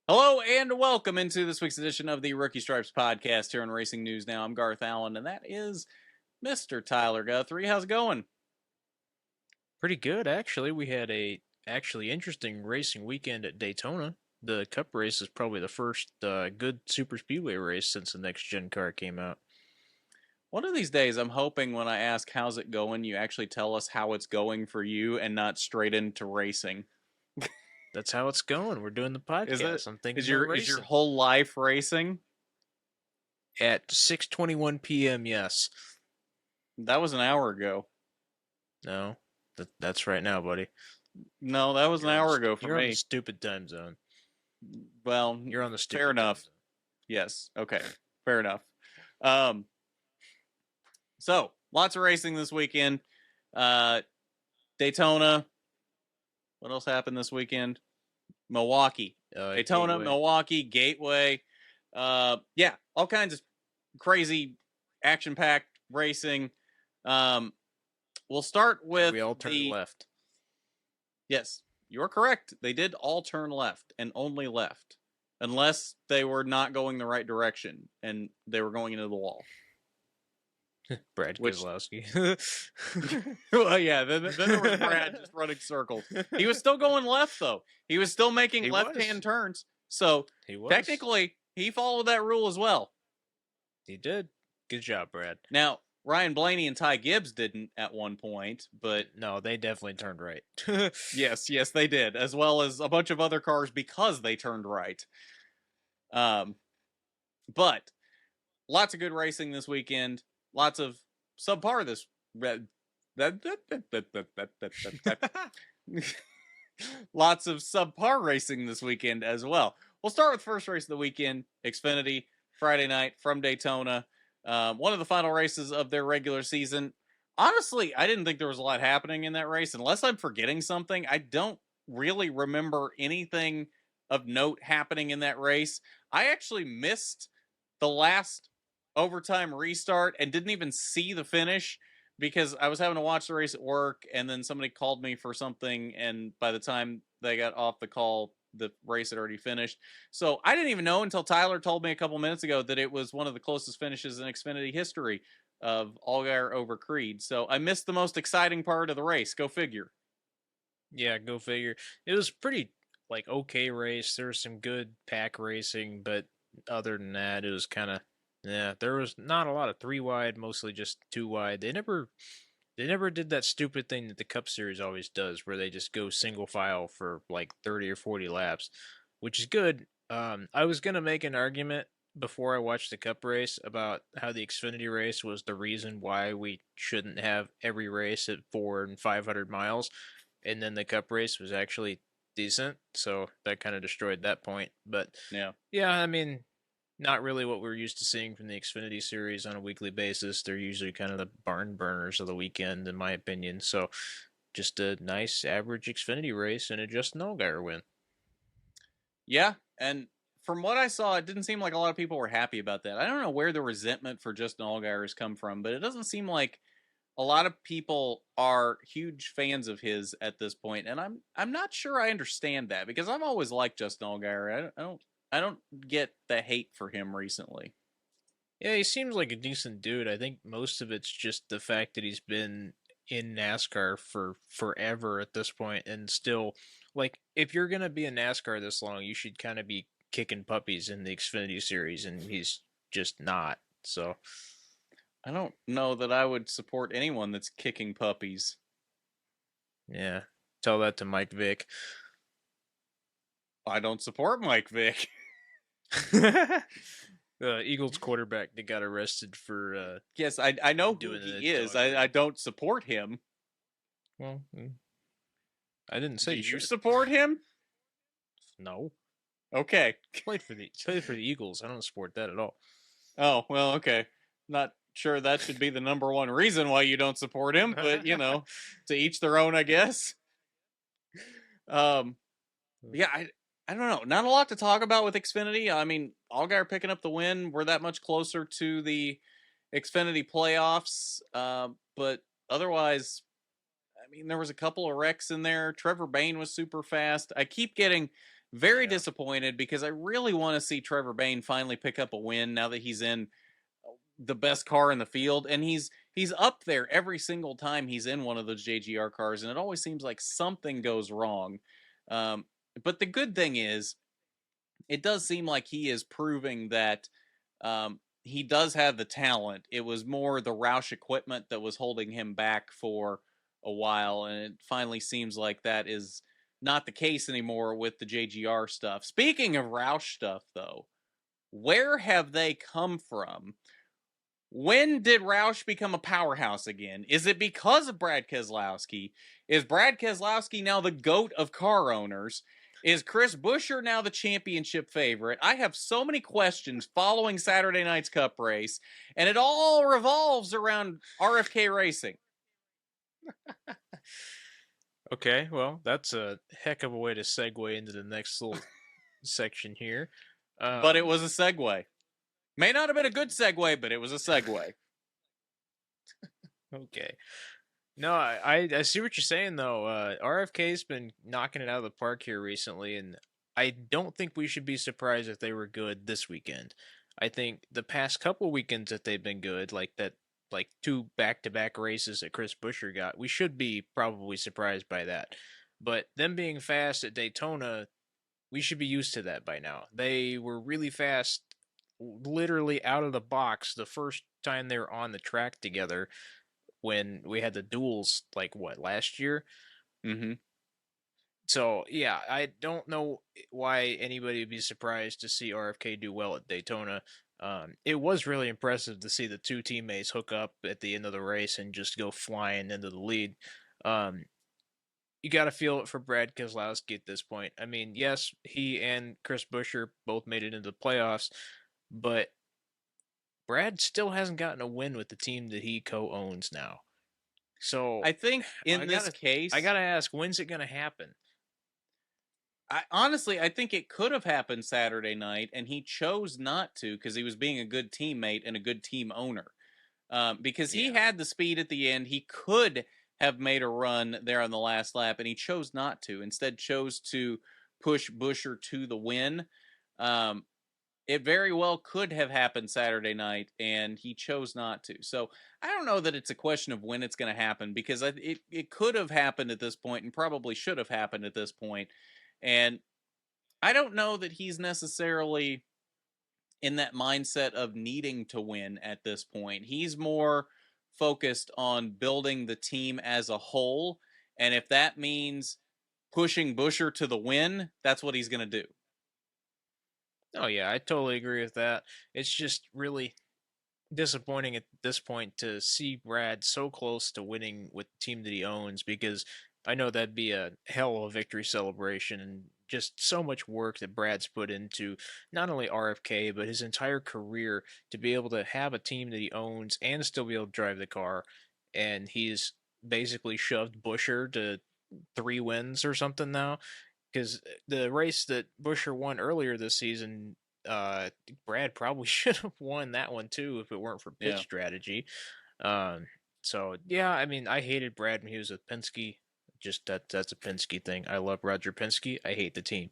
Hello and welcome into this week's edition of the Rookie Stripes podcast here on Racing News Now. I'm Garth Allan, and that is Mr. Tyler Guthrie. How's it going? Pretty good, actually. We had a actually interesting racing weekend at Daytona. The Cup race is probably the first good super speedway race since the next gen car came out. One of these days, I'm hoping when I ask how's it going, you actually tell us how it's going for you and not straight into racing. That's how it's going. We're doing the podcast. Is it? I'm thinking Is about your racing. whole life racing? At 6:21 p.m., yes. That was an hour ago. No, that's right now, buddy. No, that was an hour ago for You're me. on the stupid time zone. Well, You're on the stupid fair enough. time zone. Yes. Okay. Fair enough. So lots of racing this weekend. Daytona. What else happened this weekend? Milwaukee. Daytona, Gateway. Milwaukee, Gateway. Yeah, all kinds of crazy action-packed racing. We'll start with We all turned left. Yes, you're correct. They did all turn left and only left. Unless they were not going the right direction and they were going into the wall. Brad Keselowski. Well, yeah, then there was Brad just running circles. He was still going left, though. He was still making left-hand turns. So, technically, he followed that rule as well. He did. Good job, Brad. Now, Ryan Blaney and Ty Gibbs didn't at one point, but... No, they definitely turned right. Yes, they did, as well as a bunch of other cars because they turned right. But, lots of good racing this weekend. Lots of subpar this... Lots of subpar racing this weekend as well. We'll start with the first race of the weekend, Xfinity, Friday night from Daytona. One of the final races of their regular season. Honestly, I didn't think there was a lot happening in that race. Unless I'm forgetting something, I don't really remember anything of note happening in that race. I actually missed the last overtime restart and didn't even see the finish because I was having to watch the race at work, and then somebody called me for something, and by the time they got off the call, the race had already finished. So I didn't even know until Tyler told me a couple minutes ago that it was one of the closest finishes in Xfinity history of Allgaier over Creed. So I missed the most exciting part of the race. Go figure. Yeah, go figure. It was pretty okay race. There was some good pack racing, but other than that, it was kind of there was not a lot of 3 wide, mostly just 2 wide. They never did that stupid thing that the Cup Series always does, where they just go single file for 30 or 40 laps, which is good. I was gonna make an argument before I watched the Cup race about how the Xfinity race was the reason why we shouldn't have every race at 400 and 500 miles, and then the Cup race was actually decent, so that kind of destroyed that point. But yeah, I mean, not really what we're used to seeing from the Xfinity series on a weekly basis. They're usually kind of the barn burners of the weekend, in my opinion. So just a nice average Xfinity race and a Justin Allgaier win. Yeah, and from what I saw, it didn't seem like a lot of people were happy about that. I don't know where the resentment for Justin Allgaier has come from, but it doesn't seem like a lot of people are huge fans of his at this point, and I'm not sure I understand that because I've always liked Justin Allgaier. I don't get the hate for him recently. Yeah, he seems like a decent dude. I think most of it's just the fact that he's been in NASCAR for forever at this point, and still, if you're gonna be in NASCAR this long, you should kind of be kicking puppies in the Xfinity series, and he's just not. So I don't know that I would support anyone that's kicking puppies. Yeah, tell that to Mike Vick. I don't support Mike Vick. Eagles quarterback that got arrested for yes, I know who he is. I don't support him. Well, I didn't say you support him. No. Okay. Played for the Eagles. I don't support that at all. Oh well, okay. Not sure that should be the number one reason why you don't support him, but you know, to each their own, I guess. Yeah, I don't know. Not a lot to talk about with Xfinity. I mean, Allgaier picking up the win. We're that much closer to the Xfinity playoffs. But otherwise, I mean, there was a couple of wrecks in there. Trevor Bayne was super fast. I keep getting Very Yeah. disappointed because I really want to see Trevor Bayne finally pick up a win now that he's in the best car in the field, and he's up there every single time he's in one of those JGR cars, and it always seems like something goes wrong. Um, but the good thing is, it does seem like he is proving that he does have the talent. It was more the Roush equipment that was holding him back for a while, and it finally seems like that is not the case anymore with the JGR stuff. Speaking of Roush stuff, though, where have they come from? When did Roush become a powerhouse again? Is it because of Brad Keselowski? Is Brad Keselowski now the GOAT of car owners? Is Chris Buescher now the championship favorite? I have so many questions following Saturday night's Cup race, and it all revolves around RFK Racing. Okay, well, that's a heck of a way to segue into the next little section here. But it was a segue. May not have been a good segue, but it was a segue. Okay. No, I see what you're saying though. RFK's been knocking it out of the park here recently, and I don't think we should be surprised if they were good this weekend. I think the past couple weekends that they've been good, like 2 back-to-back races that Chris Buescher got, we should be probably surprised by that. But them being fast at Daytona, we should be used to that by now. They were really fast, literally out of the box the first time they were on the track together when we had the duels, like what, last year? Mm-hmm. So yeah, I don't know why anybody would be surprised to see RFK do well at Daytona. It was really impressive to see the 2 teammates hook up at the end of the race and just go flying into the lead. You got to feel it for Brad Keselowski at this point. I mean, yes, he and Chris Buescher both made it into the playoffs, but Brad still hasn't gotten a win with the team that he co-owns now. So I think in this case, I gotta ask, when's it gonna happen? Honestly, I think it could have happened Saturday night, and he chose not to because he was being a good teammate and a good team owner. Because he Yeah. had the speed at the end, he could have made a run there on the last lap, and he chose not to. Instead, chose to push Buescher to the win. It very well could have happened Saturday night, and he chose not to. So I don't know that it's a question of when it's going to happen because it could have happened at this point and probably should have happened at this point. And I don't know that he's necessarily in that mindset of needing to win at this point. He's more focused on building the team as a whole. And if that means pushing Buescher to the win, that's what he's going to do. Oh yeah, I totally agree with that. It's just really disappointing at this point to see Brad so close to winning with the team that he owns, because I know that'd be a hell of a victory celebration and just so much work that Brad's put into not only RFK but his entire career to be able to have a team that he owns and still be able to drive the car. And he's basically shoved Buescher to 3 wins or something now, because the race that Buescher won earlier this season, Brad probably should have won that one too if it weren't for pit Yeah. strategy. Um, so yeah, I mean, I hated Brad when he was with Penske. Just that's a Penske thing. I love Roger Penske. I hate the team.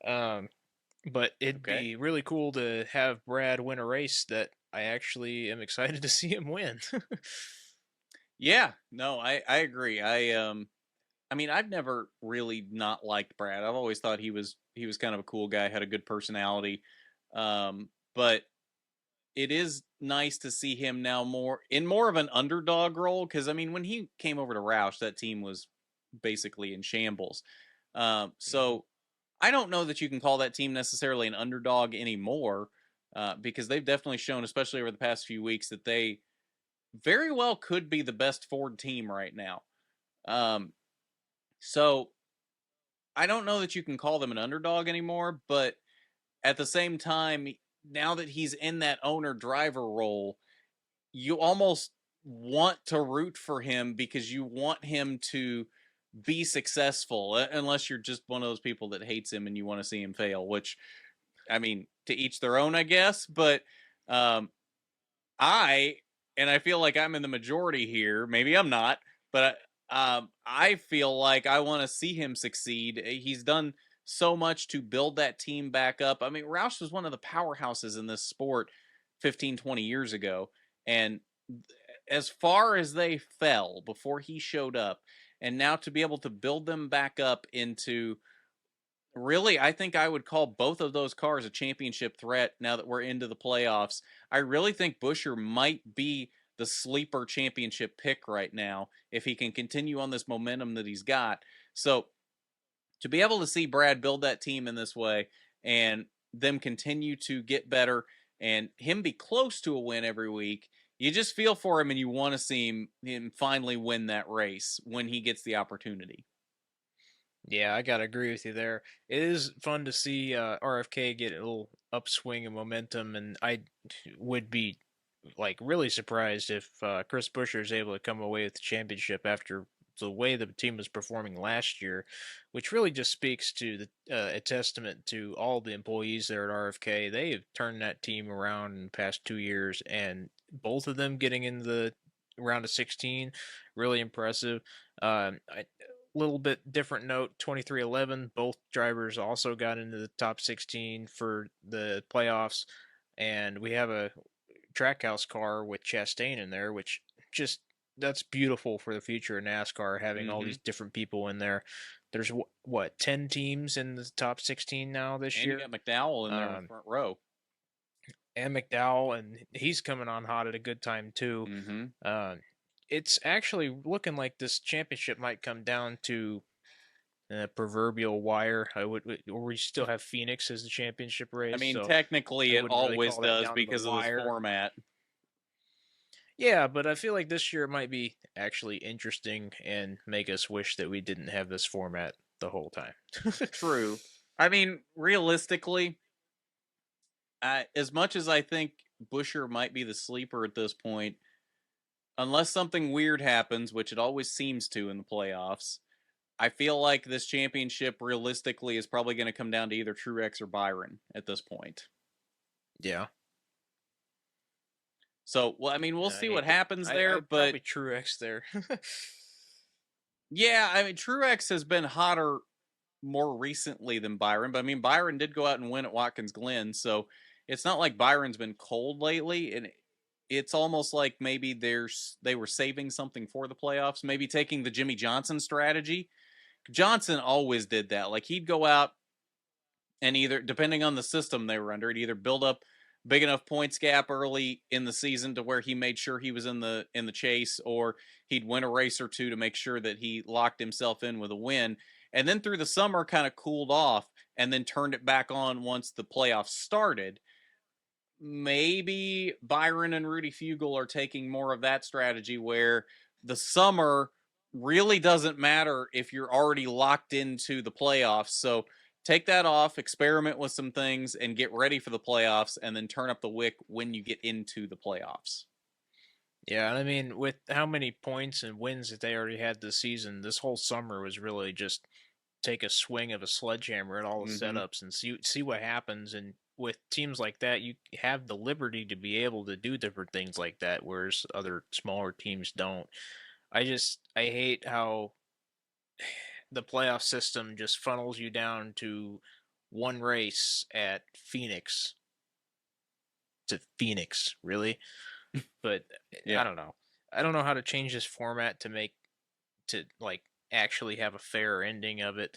But it'd be really cool to have Brad win a race that I actually am excited to see him win. Yeah, no, I agree. I mean, I've never really not liked Brad. I've always thought he was kind of a cool guy, had a good personality. But it is nice to see him now more of an underdog role, because I mean, when he came over to Roush, that team was basically in shambles. So I don't know that you can call that team necessarily an underdog anymore, because they've definitely shown, especially over the past few weeks, that they very well could be the best Ford team right now. So I don't know that you can call them an underdog anymore, but at the same time, now that he's in that owner driver role, you almost want to root for him because you want him to be successful, unless you're just one of those people that hates him and you want to see him fail, which, I mean, to each their own, I guess. But I feel like I'm in the majority here. Maybe I'm not, but I feel like I want to see him succeed. He's done so much to build that team back up. I mean, Roush was one of the powerhouses in this sport 15, 20 years ago. And as far as they fell before he showed up, and now to be able to build them back up into really, I think I would call both of those cars a championship threat now that we're into the playoffs. I really think Buescher might be the sleeper championship pick right now if he can continue on this momentum that he's got. So to be able to see Brad build that team in this way and them continue to get better and him be close to a win every week, you just feel for him and you want to see him finally win that race when he gets the opportunity. Yeah, I gotta agree with you there. It is fun to see RFK get a little upswing of momentum, and I would be like really surprised if Chris Buescher is able to come away with the championship after the way the team was performing last year, which really just speaks to a testament to all the employees there at RFK. They have turned that team around in the past 2 years, and both of them getting into the round of 16, really impressive. I little bit different note, 2311, both drivers also got into the top 16 for the playoffs, and we have a Trackhouse car with Chastain in there, which just that's beautiful for the future of NASCAR, having all these different people in there. There's what 10 teams in the top 16 now this And year. you got McDowell in there in the front row. And McDowell, and he's coming on hot at a good time too. It's actually looking like this championship might come down to a proverbial wire. Or we still have Phoenix as the championship race. I mean, so technically, I it wouldn't really always call that does down to the because of this wire. format. Yeah, but I feel like this year might be actually interesting and make us wish that we didn't have this format the whole time. True. I mean, realistically, as much as I think Buescher might be the sleeper at this point, unless something weird happens, which it always seems to in the playoffs, I feel like this championship realistically is probably going to come down to either Truex or Byron at this point. Yeah. So, well, I mean, we'll see what happens there, but probably Truex there. yeah, I mean, Truex has been hotter more recently than Byron, but I mean, Byron did go out and win at Watkins Glen, so it's not like Byron's been cold lately, and it's almost like maybe they were saving something for the playoffs, maybe taking the Jimmy Johnson strategy. Johnson always did that. Like he'd go out and either, depending on the system they were under, he'd either build up big enough points gap early in the season to where he made sure he was in the chase, or he'd win a race or two to make sure that he locked himself in with a win. And then through the summer kind of cooled off and then turned it back on once the playoffs started. Maybe Byron and Rudy Fugle are taking more of that strategy where the summer really doesn't matter if you're already locked into the playoffs. So take that off, experiment with some things, and get ready for the playoffs, and then turn up the wick when you get into the playoffs. Yeah, I mean, with how many points and wins that they already had this season, this whole summer was really just take a swing of a sledgehammer at all the setups and see what happens. And with teams like that, you have the liberty to be able to do different things like that, whereas other smaller teams don't. I hate how the playoff system just funnels you down to one race at Phoenix. To Phoenix, really? But Yeah. I don't know. I don't know how to change this format to like actually have a fair ending of it.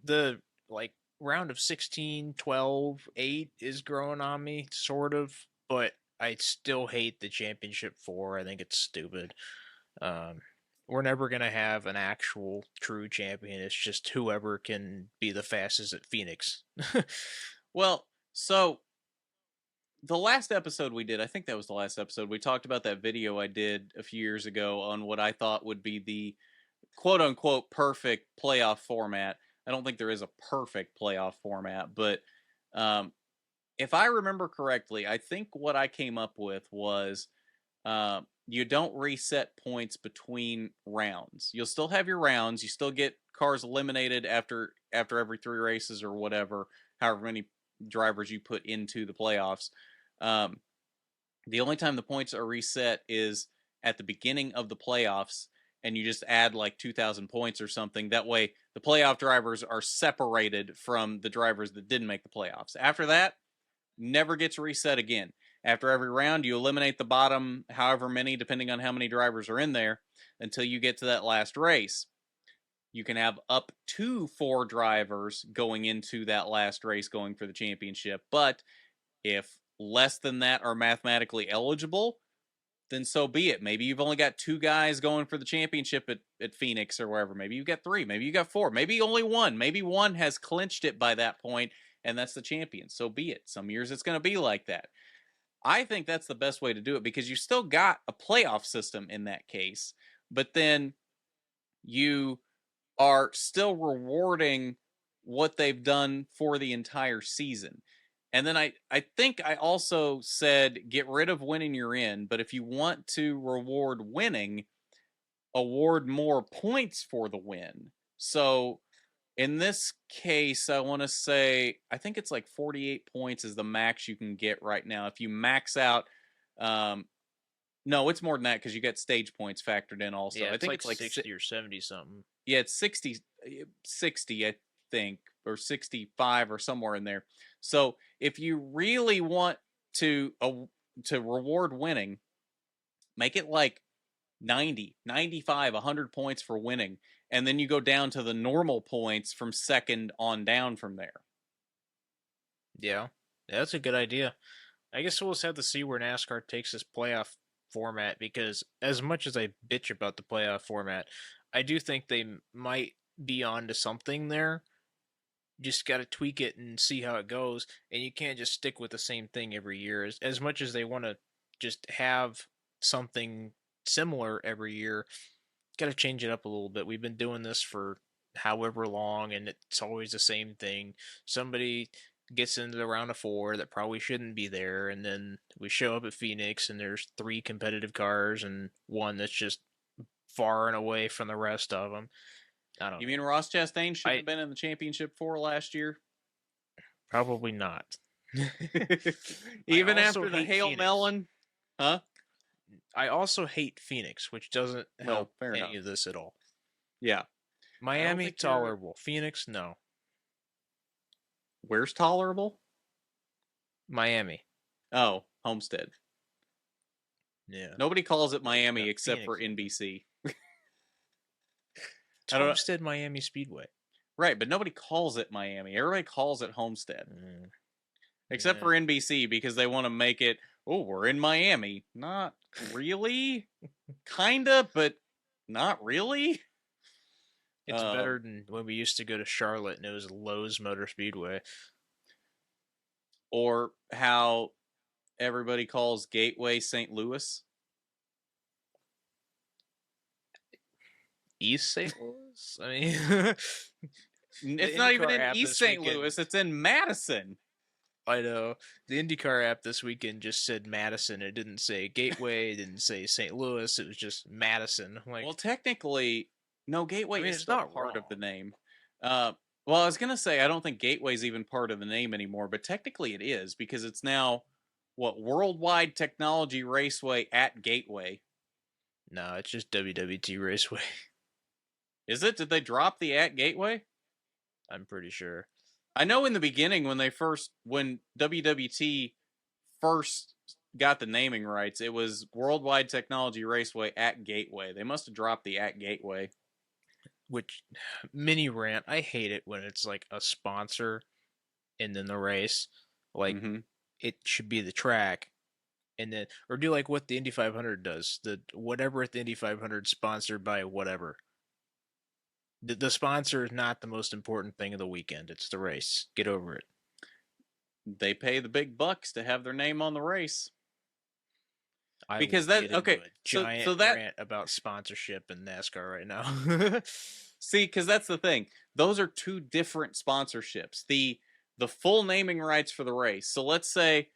The like round of 16, 12, 8 is growing on me sort of, but I still hate the championship 4. I think it's stupid. We're never going to have an actual true champion. It's just whoever can be the fastest at Phoenix. Well, so the last episode we did, I think that was the last episode, we talked about that video I did a few years ago on what I thought would be the quote-unquote perfect playoff format. I don't think there is a perfect playoff format, but if I remember correctly, I think what I came up with was you don't reset points between rounds. You'll still have your rounds. You still get cars eliminated after every 3 races or whatever, however many drivers you put into the playoffs. The only time the points are reset is at the beginning of the playoffs, and you just add like 2,000 points or something. That way, the playoff drivers are separated from the drivers that didn't make the playoffs. After that, never gets reset again. After every round, you eliminate the bottom, however many, depending on how many drivers are in there, until you get to that last race. You can have up to 4 drivers going into that last race going for the championship. But if less than that are mathematically eligible, then so be it. Maybe you've only got 2 guys going for the championship at Phoenix or wherever. Maybe you got 3. Maybe you got 4. Maybe only 1. Maybe 1 has clinched it by that point, and that's the champion. So be it. Some years it's going to be like that. I think that's the best way to do it because you still got a playoff system in that case, but then you are still rewarding what they've done for the entire season. And then I think I also said get rid of winning you're in, but if you want to reward winning, award more points for the win. So in this case, I want to say, I think it's like 48 points is the max you can get right now. If you max out, no, it's more than that because you get stage points factored in also. Yeah, I think it's like 60 or 70 something. Yeah, it's 60, I think, or 65 or somewhere in there. So if you really want to reward winning, make it like 90, 95, 100 points for winning. And then you go down to the normal points from second on down from there. Yeah, that's a good idea. I guess we'll just have to see where NASCAR takes this playoff format because as much as I bitch about the playoff format, I do think they might be onto something there. Just got to tweak it and see how it goes. And you can't just stick with the same thing every year. As much as they want to just have something similar every year, got to change it up a little bit. We've been doing this for however long, and it's always the same thing. Somebody gets into the round of 4 that probably shouldn't be there, and then we show up at Phoenix, and there's 3 competitive cars and 1 that's just far and away from the rest of them. I don't know. You mean Ross Chastain should have been in the championship 4 last year? Probably not. Even after the Hail Melon? Huh? I also hate Phoenix, which doesn't help any of this at all. Yeah. Miami, tolerable. Phoenix, no. Where's tolerable? Miami. Oh, Homestead. Yeah. Nobody calls it Miami except for NBC. Homestead Miami Speedway. Right, but nobody calls it Miami. Everybody calls it Homestead. Except for NBC because they want to make it, oh, we're in Miami. Not really. Kinda, but not really. It's better than when we used to go to Charlotte and it was Lowe's Motor Speedway. Or how everybody calls Gateway St. Louis. East St. Louis? I mean, it's not even in East St. Louis. It's in Madison. I know. The IndyCar app this weekend just said Madison. It didn't say Gateway. It didn't say St. Louis. It was just Madison. Like, well, technically, no, Gateway is still not part of the name. Well, I was going to say, I don't think Gateway's even part of the name anymore, but technically it is because it's now, Worldwide Technology Raceway at Gateway. No, it's just WWT Raceway. Is it? Did they drop the at Gateway? I'm pretty sure. I know in the beginning when WWT first got the naming rights, it was Worldwide Technology Raceway at Gateway. They must have dropped the at Gateway. Which, mini rant, I hate it when it's like a sponsor and then the race. Like, it should be the track. And then, or do like what the Indy 500 does. Whatever at the Indy 500 sponsored by whatever. The sponsor is not the most important thing of the weekend. It's the race. Get over it. They pay the big bucks to have their name on the race. Because that okay. So that rant about sponsorship in NASCAR right now. See, because that's the thing. Those are 2 different sponsorships. The full naming rights for the race. So let's say,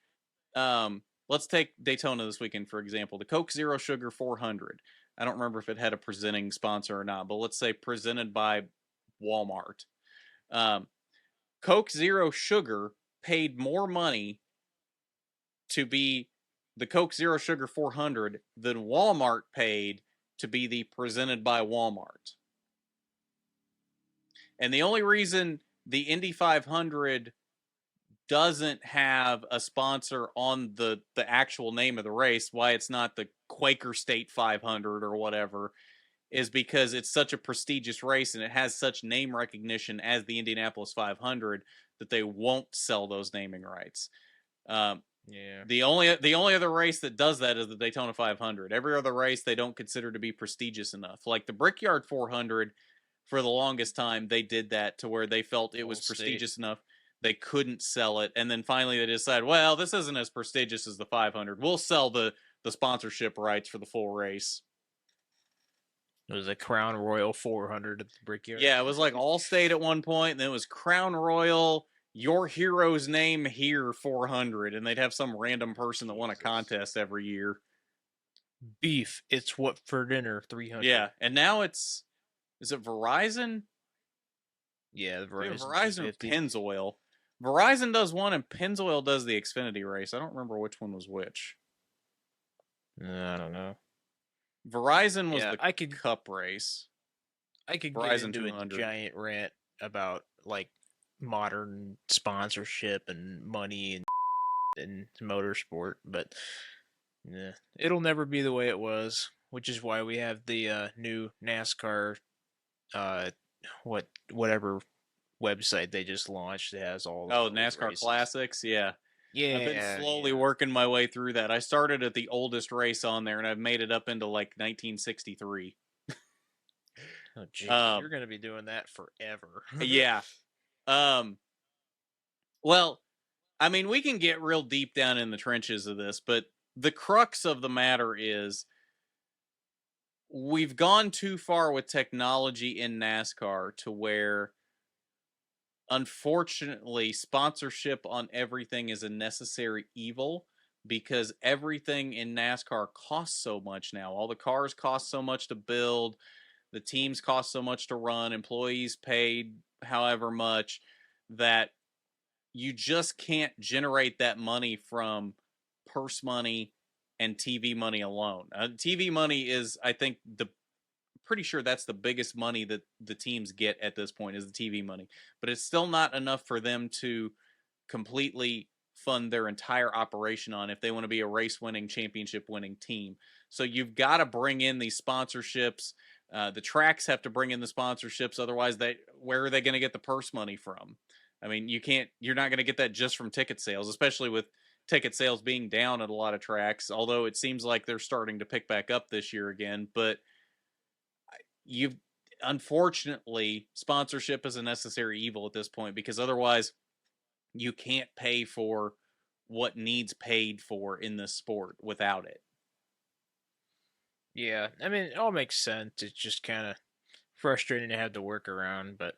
let's take Daytona this weekend for example. The Coke Zero Sugar 400. I don't remember if it had a presenting sponsor or not, but let's say presented by Walmart. Coke Zero Sugar paid more money to be the Coke Zero Sugar 400 than Walmart paid to be the presented by Walmart. And the only reason the Indy 500 doesn't have a sponsor on the actual name of the race, why it's not the Quaker State 500 or whatever, is because it's such a prestigious race and it has such name recognition as the Indianapolis 500 that they won't sell those naming rights. The only other race that does that is the Daytona 500. Every other race they don't consider to be prestigious enough. Like the Brickyard 400, for the longest time they did that to where they felt it was prestigious enough they couldn't sell it, and then finally they decided, well, this isn't as prestigious as the 500. We'll sell the sponsorship rights for the full race. It was a Crown Royal 400 at the Brickyard. Yeah, it was like Allstate at one point, and then it was Crown Royal, Your Hero's Name Here 400, and they'd have some random person that won a contest every year. Beef, it's what for dinner 300. Yeah, and now is it Verizon? Yeah, Verizon or Pennzoil. Verizon does one and Pennzoil does the Xfinity race. I don't remember which one was which. I don't know. Verizon was the Cup race. I could Verizon get into a giant rant about like modern sponsorship and money and motorsport, but yeah, it'll never be the way it was, which is why we have the new NASCAR whatever website they just launched that has all NASCAR races. Classics. Yeah I've been slowly working my way through that. I started at the oldest race on there and I've made it up into like 1963. Oh geez, you're gonna be doing that forever. Yeah. Well, I mean, we can get real deep down in the trenches of this, but the crux of the matter is we've gone too far with technology in NASCAR to where, unfortunately, sponsorship on everything is a necessary evil because everything in NASCAR costs so much now. All the cars cost so much to build, the teams cost so much to run, employees paid however much, that you just can't generate that money from purse money and TV money alone. TV money is, I think, pretty sure that's the biggest money that the teams get at this point is the TV money. But it's still not enough for them to completely fund their entire operation on if they want to be a race-winning, championship-winning team. So you've got to bring in these sponsorships. The tracks have to bring in the sponsorships. Otherwise, where are they going to get the purse money from? I mean, you're not going to get that just from ticket sales, especially with ticket sales being down at a lot of tracks, although it seems like they're starting to pick back up this year again. But unfortunately, sponsorship is a necessary evil at this point because otherwise you can't pay for what needs paid for in this sport without it. Yeah, I mean, it all makes sense. It's just kind of frustrating to have to work around, but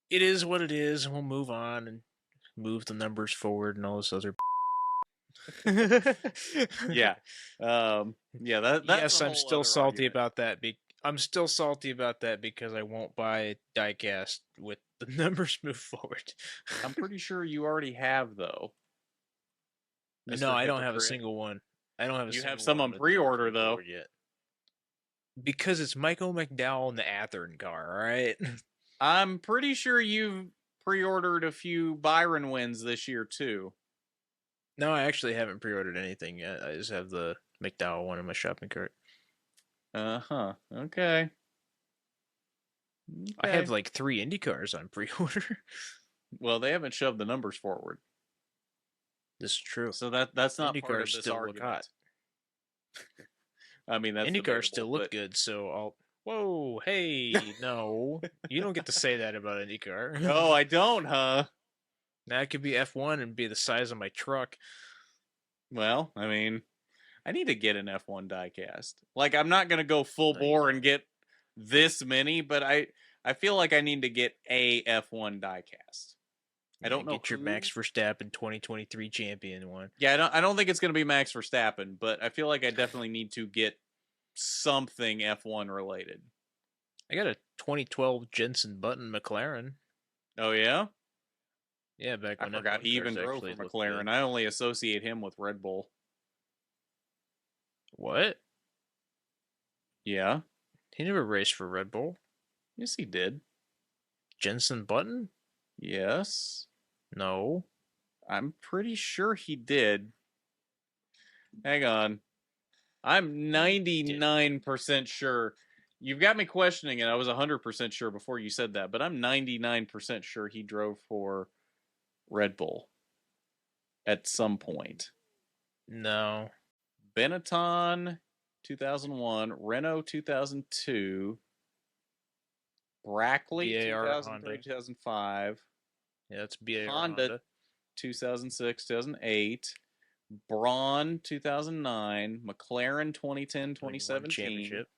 it is what it is, and we'll move on and move the numbers forward and all this other. Yeah, yes, I'm still salty about that. I'm still salty about that because I won't buy diecast with the numbers moved forward. I'm pretty sure you already have though. No, I don't have a single one. I don't have. You have some on pre-order though. Yet. Because it's Michael McDowell in the Athearn car, all right? I'm pretty sure you've pre-ordered a few Byron wins this year too. No, I actually haven't pre-ordered anything yet. I just have the McDowell one in my shopping cart. Okay. I have like 3 IndyCars on pre-order. Well, they haven't shoved the numbers forward. This is true. So that's not IndyCars part of this still argument. Look hot. I mean, that's IndyCars still look good, so I'll. Whoa, hey, no, you don't get to say that about IndyCar. Oh, I don't, huh? Now it could be F1 and be the size of my truck. Well, I mean, I need to get an F1 diecast. Like, I'm not gonna go full bore and get this many, but I feel like I need to get a F1 diecast. I don't know. Get your Max Verstappen 2023 champion one. Yeah, I don't think it's gonna be Max Verstappen, but I feel like I definitely need to get something F1 related. I got a 2012 Jenson Button McLaren. Oh yeah? Yeah, back when I forgot he even drove for McLaren. I only associate him with Red Bull. What? Yeah. He never raced for Red Bull. Yes, he did. Jenson Button? Yes. No. I'm pretty sure he did. Hang on. I'm 99% sure. You've got me questioning it. I was 100% sure before you said that, but I'm 99% sure he drove for Red Bull at some point. No. Benetton 2001, Renault 2002, Brackley BAR 2003, Honda. 2005, Yeah, that's BAR Honda 2006, 2008, Braun 2009, McLaren 2010, 2017. Championship.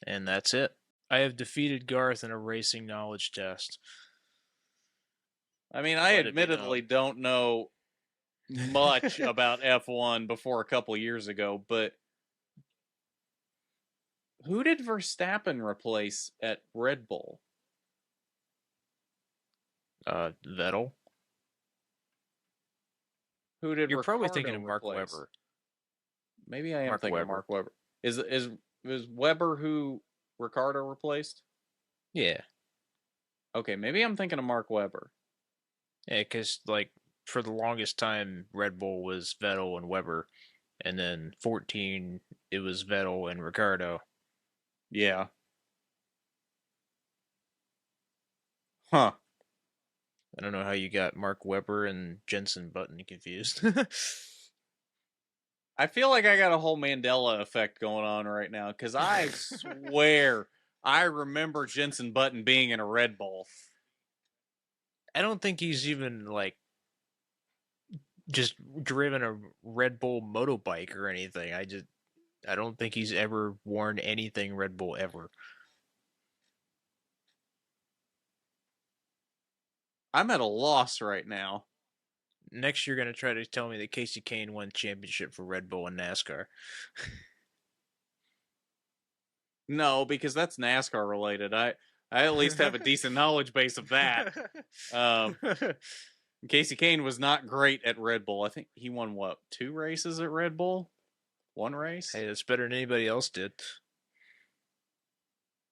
And that's it. I have defeated Garth in a racing knowledge test. I mean, I admittedly don't know much about F1 before a couple years ago, but who did Verstappen replace at Red Bull? Vettel. Who did You're probably Ricciardo thinking of Mark replace? Webber. Maybe I am thinking of Mark Webber. Is Webber who Ricciardo replaced? Yeah. Okay, maybe I'm thinking of Mark Webber. Yeah, because like for the longest time, Red Bull was Vettel and Webber, and then 14 it was Vettel and Ricciardo. Yeah. Huh. I don't know how you got Mark Webber and Jenson Button confused. I feel like I got a whole Mandela effect going on right now because I swear I remember Jenson Button being in a Red Bull. I don't think he's even like just driven a Red Bull motorbike or anything. I don't think he's ever worn anything Red Bull ever. I'm at a loss right now. Next, you're going to try to tell me that Casey Kane won championship for Red Bull and NASCAR. No, because that's NASCAR related. I at least have a decent knowledge base of that. Casey Kane was not great at Red Bull. I think he won, what, 2 races at Red Bull? 1 race? Hey, that's better than anybody else did.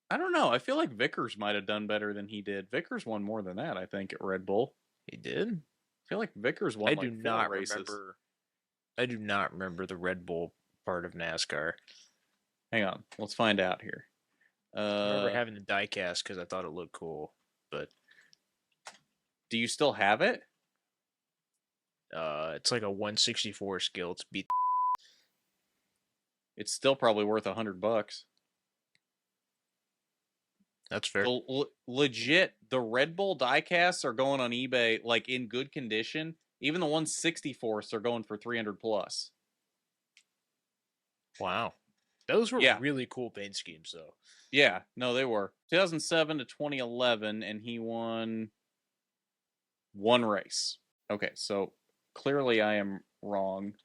I don't know. I feel like Vickers might have done better than he did. Vickers won more than that, I think, at Red Bull. He did? I feel like Vickers won like 4 races. I do not remember the Red Bull part of NASCAR. Hang on. Let's find out here. I remember having the diecast because I thought it looked cool, but... Do you still have it? It's like a 164 scale. It's beat. It's still probably worth $100. That's fair. Legit, the Red Bull diecasts are going on eBay like in good condition. Even the 164s are going for 300 plus. Wow, those were really cool paint schemes, though. Yeah, no, they were 2007 to 2011, and he won 1 race. Okay, so clearly I am wrong.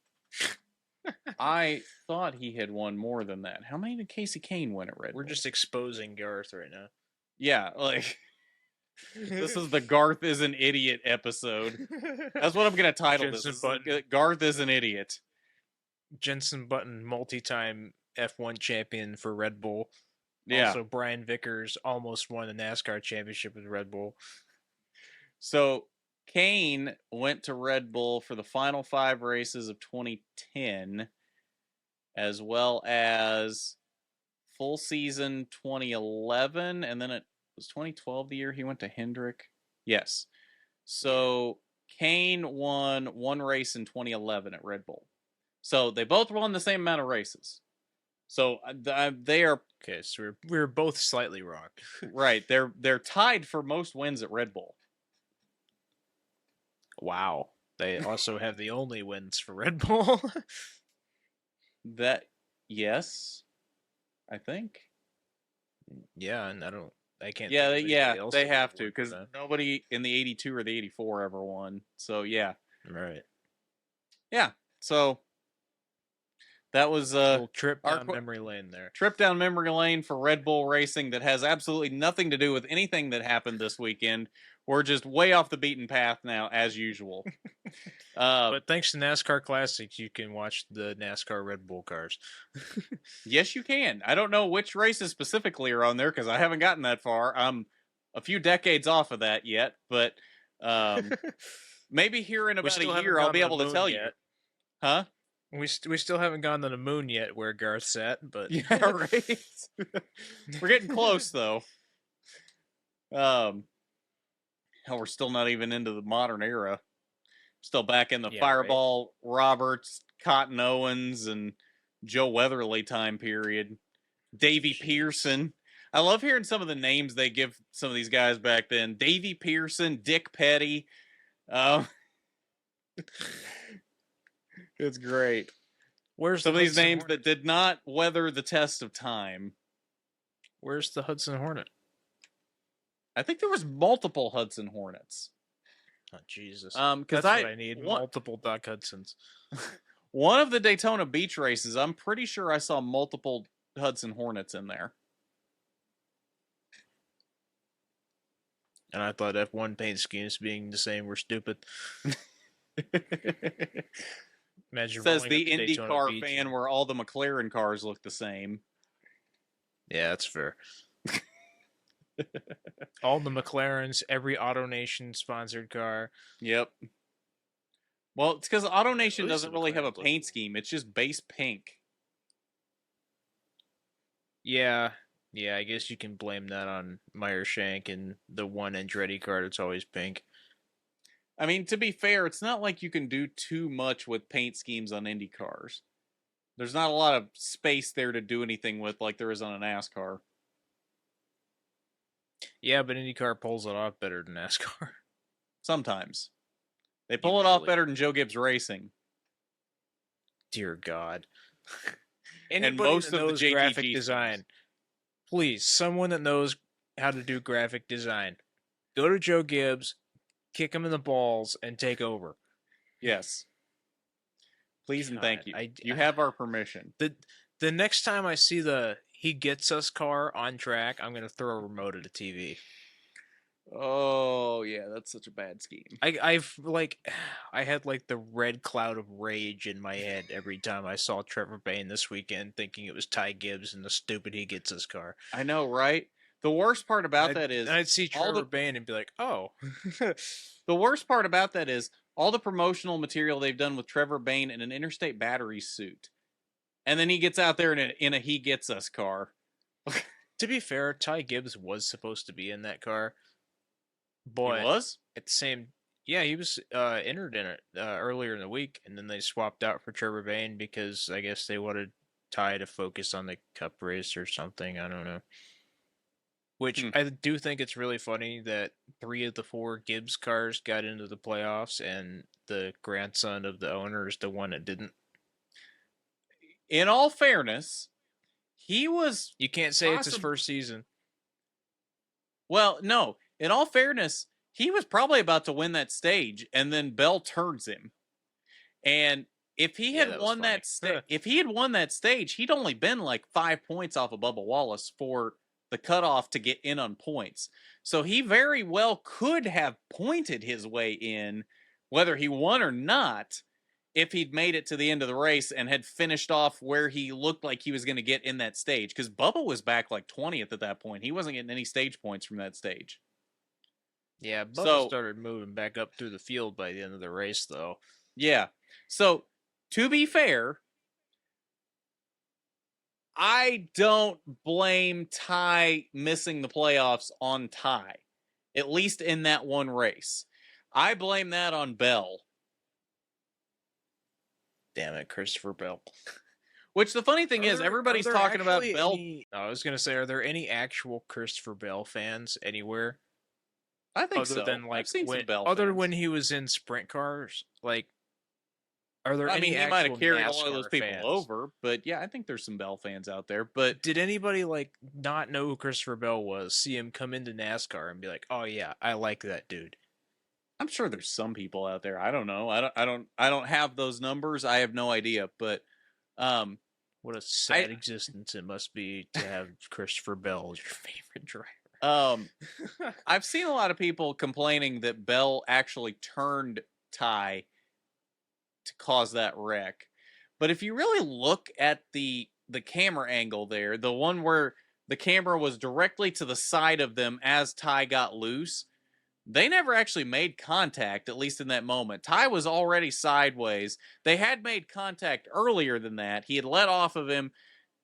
I thought he had won more than that. How many did Casey Kane win at Red Bull? We're just exposing Garth right now. Yeah, like this is the Garth is an idiot episode. That's what I'm gonna title this. Garth is an idiot. Jenson Button, multi-time F1 champion for Red Bull. Yeah. Also, Brian Vickers almost won the NASCAR championship with Red Bull. So Kane went to Red Bull for the final 5 races of 2010, as well as full season 2011, and then it was 2012 the year he went to Hendrick. Yes. So Kane won 1 race in 2011 at Red Bull. So they both won the same amount of races. So they are okay. So we're both slightly wrong. Right. They're tied for most wins at Red Bull. Wow. They also have the only wins for Red Bull. Yes, I think. Yeah, and I can't. Yeah, they have to because nobody in the 82 or the 84 ever won. So yeah. Right. Yeah. So that was a little trip down memory lane there. Trip down memory lane for Red Bull racing that has absolutely nothing to do with anything that happened this weekend. We're just way off the beaten path now, as usual. But thanks to NASCAR Classics, you can watch the NASCAR Red Bull cars. Yes, you can. I don't know which races specifically are on there because I haven't gotten that far. I'm a few decades off of that yet, but maybe here in about a year I'll be able to tell you. Huh? We still haven't gone to the moon yet where Garth's at, but yeah, right. We're getting close though. Hell, we're still not even into the modern era. Still back in the Fireball Roberts, Cotton Owens, and Joe Weatherly time period. Davey Pearson. I love hearing some of the names they give some of these guys back then. Davey Pearson, Dick Petty. It's great. Where's some of these names Hornet? that did not weather the test of time? Where's the Hudson Hornet? I think there was multiple Hudson Hornets. Oh Jesus! Because I need multiple Doc Hudsons. One of the Daytona beach races, I'm pretty sure I saw multiple Hudson Hornets in there. And I thought F1 paint schemes being the same were stupid. Imagine says the IndyCar fan where all the McLaren cars look the same. Yeah, that's fair. All the McLarens, every AutoNation sponsored car. Yep. Well, it's because AutoNation doesn't really have a paint scheme. It's just base pink. Yeah. Yeah, I guess you can blame that on Meyershank and the one Andretti car that's always pink. I mean, to be fair, it's not like you can do too much with paint schemes on Indy cars. There's not a lot of space there to do anything with like there is on a NASCAR. Yeah, but IndyCar pulls it off better than NASCAR. Sometimes. They pull it off better than Joe Gibbs Racing. Dear God. And most that of knows the graphic design. Please, someone that knows how to do graphic design. Go to Joe Gibbs, kick him in the balls, and take over. Yes. Please and thank you. You have our permission. The next time I see the He Gets Us car on track, I'm going to throw a remote at a TV. Oh, yeah, that's such a bad scheme. I had like the red cloud of rage in my head every time I saw Trevor Bayne this weekend, thinking it was Ty Gibbs and the stupid He Gets Us car. I know, right? The worst part about that is I'd see Trevor Bayne and be like, oh. The worst part about that is all the promotional material they've done with Trevor Bayne in an Interstate Battery suit. And then he gets out there in a He Gets Us car. To be fair, Ty Gibbs was supposed to be in that car. But he was? At the same... Yeah, he was entered in it earlier in the week, and then they swapped out for Trevor Bayne because I guess they wanted Ty to focus on the Cup race or something. I don't know. Which I do think it's really funny that 3 of the 4 Gibbs cars got into the playoffs, and the grandson of the owner is the one that didn't. In all fairness, he was... You can't say it's his first season. Well, no. In all fairness, he was probably about to win that stage, and then Bell turns him. And if he had won if he had won that stage, he'd only been like 5 points off of Bubba Wallace for the cutoff to get in on points. So he very well could have pointed his way in, whether he won or not, if he'd made it to the end of the race and had finished off where he looked like he was going to get in that stage. Because Bubba was back like 20th at that point. He wasn't getting any stage points from that stage. Yeah, Bubba started moving back up through the field by the end of the race, though. Yeah. So, to be fair, I don't blame Ty missing the playoffs on Ty, at least in that one race. I blame that on Bell. Damn it, Christopher Bell. Which the funny thing is, everybody's talking about Bell. I was going to say, are there any actual Christopher Bell fans anywhere? I think so. Than, like, I've seen some Bell other fans. When he was in sprint cars, like, are there any he might have carried NASCAR a lot of those people fans? over, but yeah, I think there's some Bell fans out there. But did anybody like not know who Christopher Bell was, see him come into NASCAR and be like, "Oh yeah, I like that dude"? I'm sure there's some people out there. I don't know. I don't have those numbers. I have no idea. But what a sad existence it must be to have Christopher Bell as your favorite driver. I've seen a lot of people complaining that Bell actually turned Ty to cause that wreck. But if you really look at the camera angle there, the one where the camera was directly to the side of them as Ty got loose, they never actually made contact, at least in that moment. Ty was already sideways. They had made contact earlier than that. He had let off of him.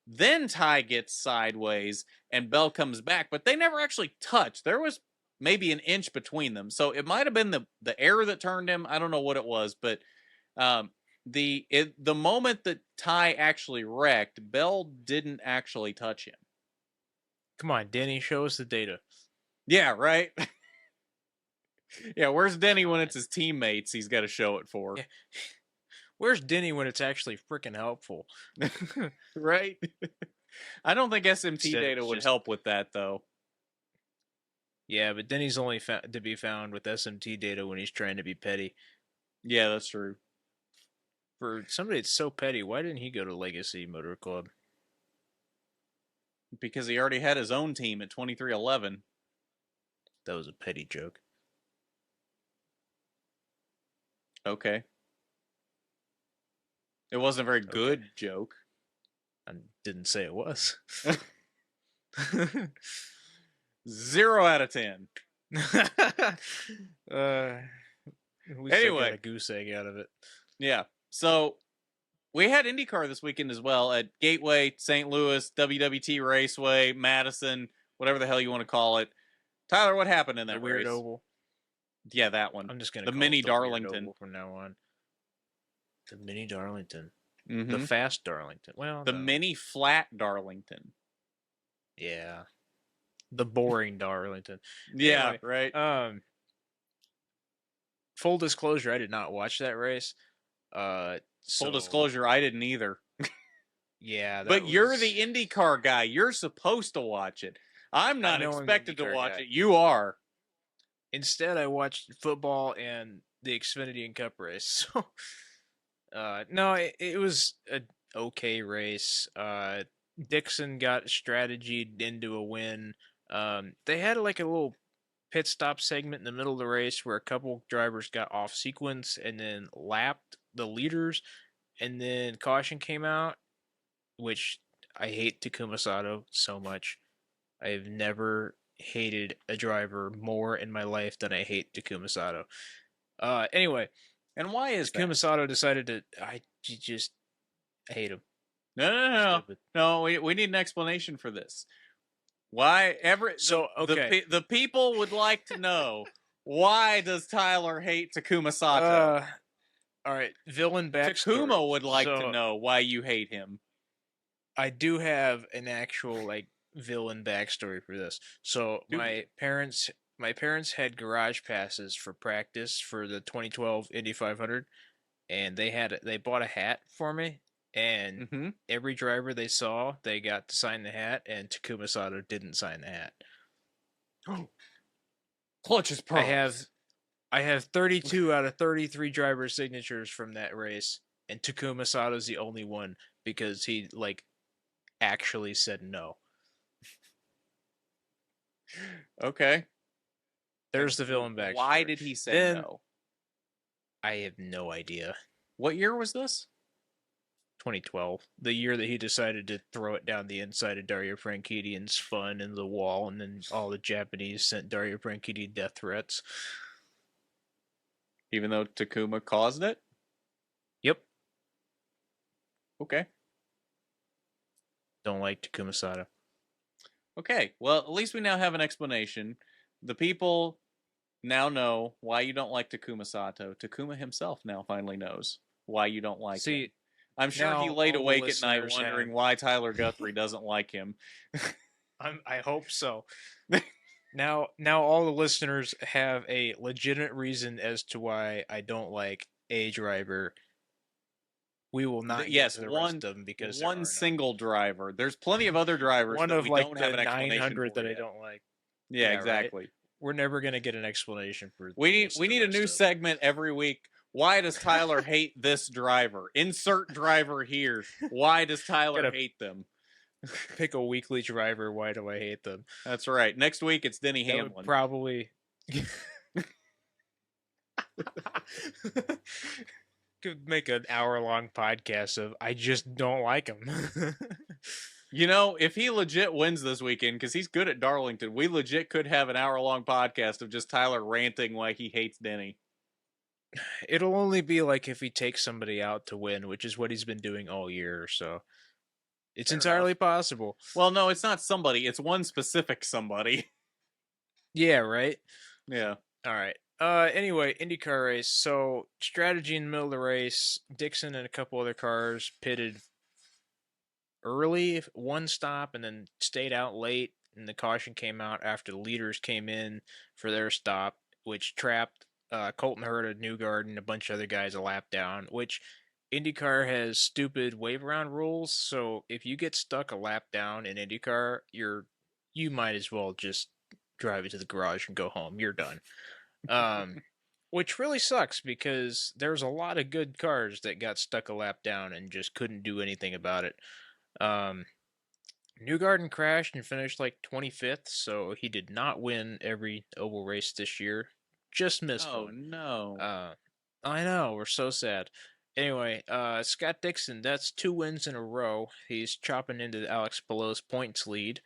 Then Ty gets sideways and Bell comes back, but they never actually touched. There was maybe an inch between them. So it might have been the air that turned him. I don't know what it was, but the moment that Ty actually wrecked, Bell didn't actually touch him. Come on, Denny, show us the data. Yeah, right? Yeah, where's Denny when it's his teammates he's got to show it for? Yeah. Where's Denny when it's actually freaking helpful? Right? I don't think SMT data would help with that, though. Yeah, but Denny's only to be found with SMT data when he's trying to be petty. Yeah, that's true. For somebody that's so petty, why didn't he go to Legacy Motor Club? Because he already had his own team at 2311. That was a petty joke. Okay. It wasn't a very good joke. I didn't say it was. 0 out of 10. We anyway, got a goose egg out of it. Yeah. So we had IndyCar this weekend as well at Gateway, St. Louis, WWT Raceway, Madison, whatever the hell you want to call it. Tyler, what happened in that weird race? Oval. Yeah, that one. I'm just gonna the call mini it the Darlington oval from now on. The mini Darlington. Mm-hmm. The fast Darlington. Well, the mini flat Darlington. Yeah. The boring Darlington. Yeah, anyway, right. Full disclosure, I did not watch that race. Full disclosure, I didn't either. Yeah, but you're the IndyCar guy. You're supposed to watch it. I'm not expected to watch it. You are. Instead, I watched football and the Xfinity and Cup race. So, no, it was an okay race. Dixon got strategied into a win. They had like a little pit stop segment in the middle of the race where a couple drivers got off sequence and then lapped the leaders, and then caution came out, which I hate Takuma Sato so much. I've never hated a driver more in my life than I hate Takuma Sato. Anyway, and why is Takuma Sato decided to? I hate him. No. We need an explanation for this. Why ever? So okay, the people would like to know why does Tyler hate Takuma Sato? All right, villain backstory. Takuma would like to know why you hate him. I do have an actual villain backstory for this. So my parents had garage passes for practice for the 2012 Indy 500, and they bought a hat for me, and every driver they saw, they got to sign the hat, and Takuma Sato didn't sign the hat. Clutch is pearls. I have 32 out of 33 driver signatures from that race, and Takuma Sato's the only one because he actually said no. Okay. There's the villain backstory. Why did he say no? I have no idea. What year was this? 2012. The year that he decided to throw it down the inside of Dario Franchitti's fun in the wall, and then all the Japanese sent Dario Franchitti death threats. Even though Takuma caused it? Yep. Okay. Don't like Takuma Sato. Okay, well, at least we now have an explanation. The people now know why you don't like Takuma Sato. Takuma himself now finally knows why you don't like him. I'm sure he laid awake at night wondering why Tyler Guthrie doesn't like him. I hope so. Now all the listeners have a legitimate reason as to why I don't like a driver. We will not get to the rest of them because one single driver. There's plenty of other drivers one that of we don't have an the explanation 900 for that yet. I don't like. Yeah, exactly. Right? We're never gonna get an explanation for. We need a new segment every week. Why does Tyler hate this driver? Insert driver here. Why does Tyler hate them? Pick a weekly driver. Why do I hate them? That's right. Next week it's Denny Hamlin. Probably. Could make an hour-long podcast of I just don't like him. You know, if he legit wins this weekend, because he's good at Darlington, we legit could have an hour-long podcast of just Tyler ranting why he hates Denny. It'll only be like if he takes somebody out to win, which is what he's been doing all year. So it's Fair entirely enough. possible. Well, no, it's not somebody. It's one specific somebody. Yeah, right? Yeah. All right. Anyway, IndyCar race. So strategy in the middle of the race. Dixon and a couple other cars pitted early, one stop, and then stayed out late. And the caution came out after the leaders came in for their stop, which trapped Colton Herta, Newgarden, and a bunch of other guys a lap down. Which IndyCar has stupid wave around rules. So if you get stuck a lap down in IndyCar, you might as well just drive it to the garage and go home. You're done. Which really sucks because there's a lot of good cars that got stuck a lap down and just couldn't do anything about it. Newgarden crashed and finished like 25th, so he did not win every oval race this year. Just missed one. Oh, no. I know, we're so sad. Anyway, Scott Dixon, that's 2 wins in a row. He's chopping into Alex Palou's points lead,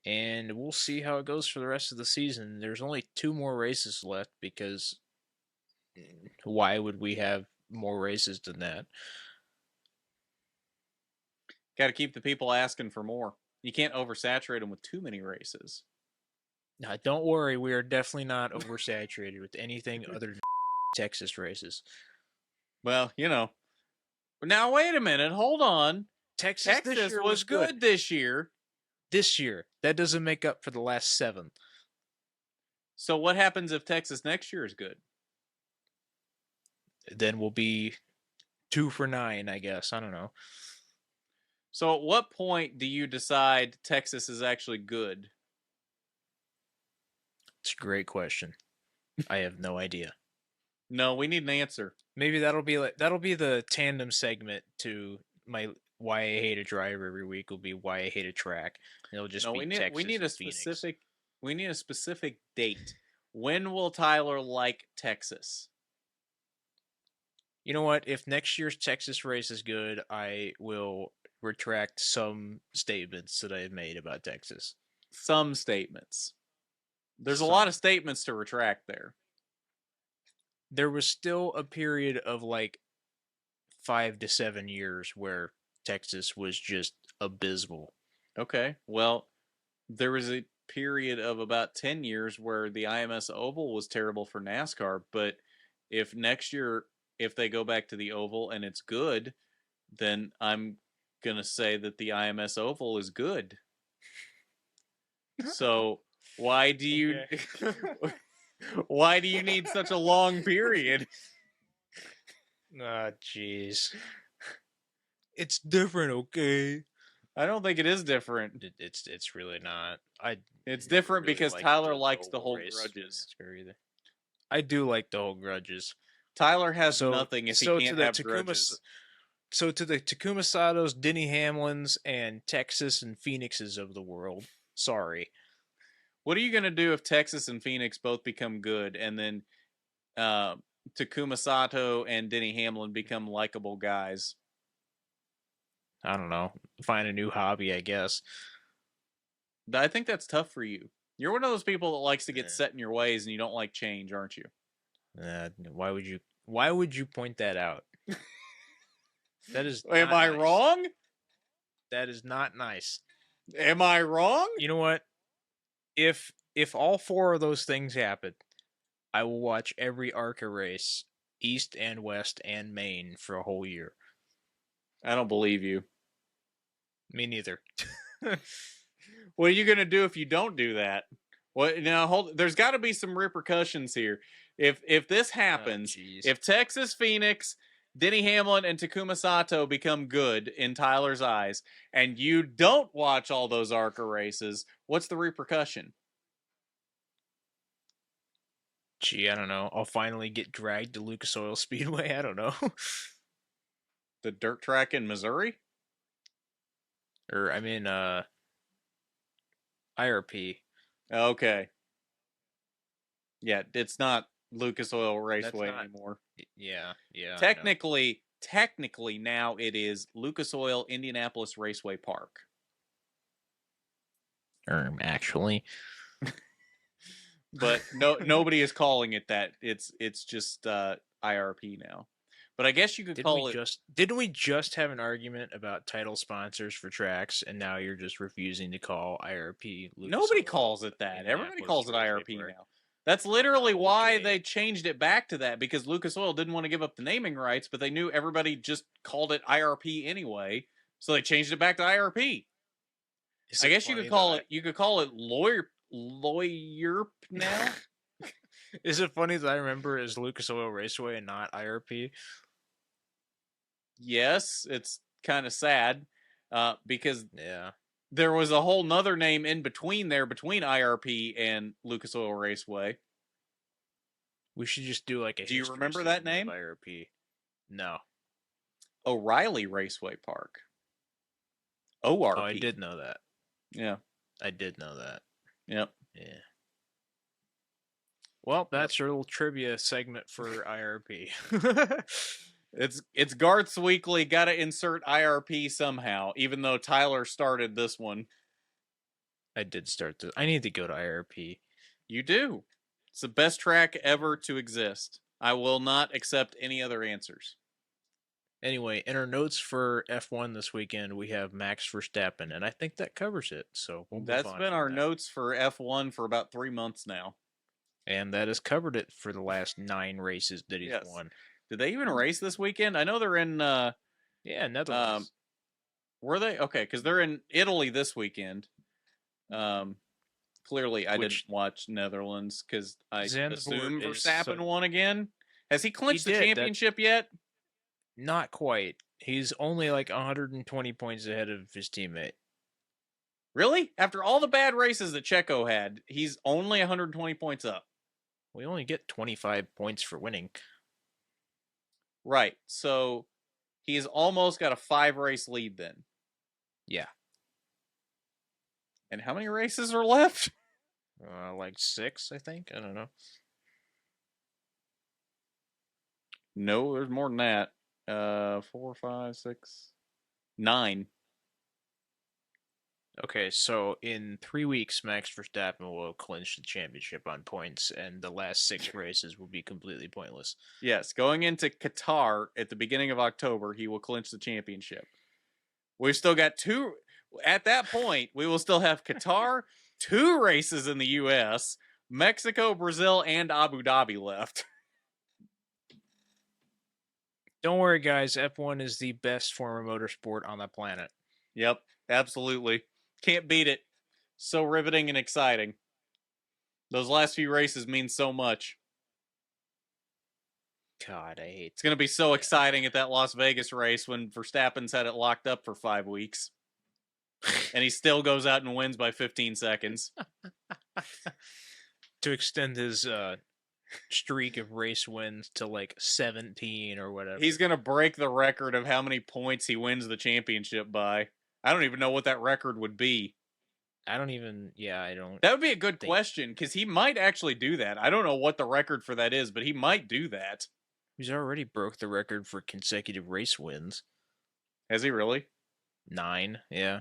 and we'll see how it goes for the rest of the season. There's only 2 more races left because why would we have more races than that? Got to keep the people asking for more. You can't oversaturate them with too many races. Now, don't worry, we are definitely not oversaturated with anything other than Texas races. Well, you know. Now, wait a minute. Hold on. Texas this Texas year was good this year. This year. That doesn't make up for the last 7. So what happens if Texas next year is good? Then we'll be 2 for 9, I guess. I don't know. So at what point do you decide Texas is actually good? It's a great question. I have no idea. No, we need an answer. Maybe that'll be the tandem segment to my why I hate a driver every week will be why I hate a track. It'll just be Texas. We need a Phoenix. specific date. When will Tyler like Texas? You know what? If next year's Texas race is good, I will retract some statements that I have made about Texas. Some statements. There's a lot of statements to retract there. There was still a period of like 5 to 7 years where Texas was just abysmal. Okay. Well, there was a period of about 10 years where the IMS Oval was terrible for NASCAR, but if next year if they go back to the Oval and it's good, then I'm going to say that the IMS Oval is good. So, why do you why do you need such a long period? Ah, jeez. It's different, okay? I don't think it is different. It's really not. It's different really because like Tyler the likes to oval hold race grudges. either. I do like to hold grudges. Tyler has nothing if he can't have grudges. So to the Takuma Satos, Denny Hamlins, and Texas and Phoenixes of the world, sorry. What are you going to do if Texas and Phoenix both become good and then Takuma Sato and Denny Hamlin become likable guys? I don't know. Find a new hobby, I guess. I think that's tough for you. You're one of those people that likes to get set in your ways and you don't like change, aren't you? Why would you point that out? That is. Am I wrong? That is not nice. Am I wrong? You know what? If all 4 of those things happen, I will watch every ARCA race, East and West and Maine, for a whole year. I don't believe you. Me neither. What are you going to do if you don't do that? Well, now there's got to be some repercussions here. If this happens, if Texas, Phoenix, Denny Hamlin, and Takuma Sato become good in Tyler's eyes, and you don't watch all those ARCA races, what's the repercussion? Gee, I don't know. I'll finally get dragged to Lucas Oil Speedway. I don't know. The dirt track in Missouri? Or, I mean, IRP. Okay. Yeah, it's not Lucas Oil Raceway not anymore. Yeah. Technically now it is Lucas Oil Indianapolis Raceway Park. Actually. But nobody is calling it that. It's just IRP now. But I guess you could call it. Didn't we just have an argument about title sponsors for tracks, and now you're just refusing to call IRP? Nobody calls it that. Everybody calls it IRP now. That's literally why they changed it back to that, because Lucas Oil didn't want to give up the naming rights, but they knew everybody just called it IRP anyway, so they changed it back to IRP. I guess you could call it. You could call it lawyer now. Is it funny that I remember it as Lucas Oil Raceway and not IRP? Yes, it's kind of sad because there was a whole nother name in between there, between IRP and Lucas Oil Raceway. We should just do like a. Do you remember that name? IRP. No. O'Reilly Raceway Park. ORP. Oh, I did know that. Yeah. I did know that. Yep. Yeah. Well, that's your little trivia segment for IRP. It's Garth's Weekly. Got to insert IRP somehow, even though Tyler started this one. I did start this. I need to go to IRP. You do. It's the best track ever to exist. I will not accept any other answers. Anyway, in our notes for F1 this weekend, we have Max Verstappen, and I think that covers it. So that's been our notes for F1 for about 3 months now. And that has covered it for the last 9 races that he's won. Did they even race this weekend? I know they're in... Netherlands. Were they? Okay, because they're in Italy this weekend. Clearly, I didn't watch Netherlands because I assume Verstappen won again. Has he clinched the championship yet? Not quite. He's only like 120 points ahead of his teammate. Really? After all the bad races that Checo had, he's only 120 points up. We only get 25 points for winning. Right. So he's almost got a 5-race lead then. Yeah. And how many races are left? Like 6, I think. I don't know. No, there's more than that. 4, 5, 6, 9. Okay, so in 3 weeks, Max Verstappen will clinch the championship on points, and the last 6 races will be completely pointless. Yes, going into Qatar at the beginning of October, he will clinch the championship. We've still got 2. At that point, we will still have Qatar, 2 races in the U.S., Mexico, Brazil, and Abu Dhabi left. Don't worry, guys. F1 is the best form of motorsport on the planet. Yep, absolutely. Can't beat it. So riveting and exciting. Those last few races mean so much. God, I hate. It's going to be so exciting at that Las Vegas race when Verstappen's had it locked up for 5 weeks. And he still goes out and wins by 15 seconds. To extend his streak of race wins to like 17 or whatever. He's going to break the record of how many points he wins the championship by. I don't even know what that record would be. I don't. That would be a good question, because he might actually do that. I don't know what the record for that is, but he might do that. He's already broke the record for consecutive race wins. Has he really? 9, yeah.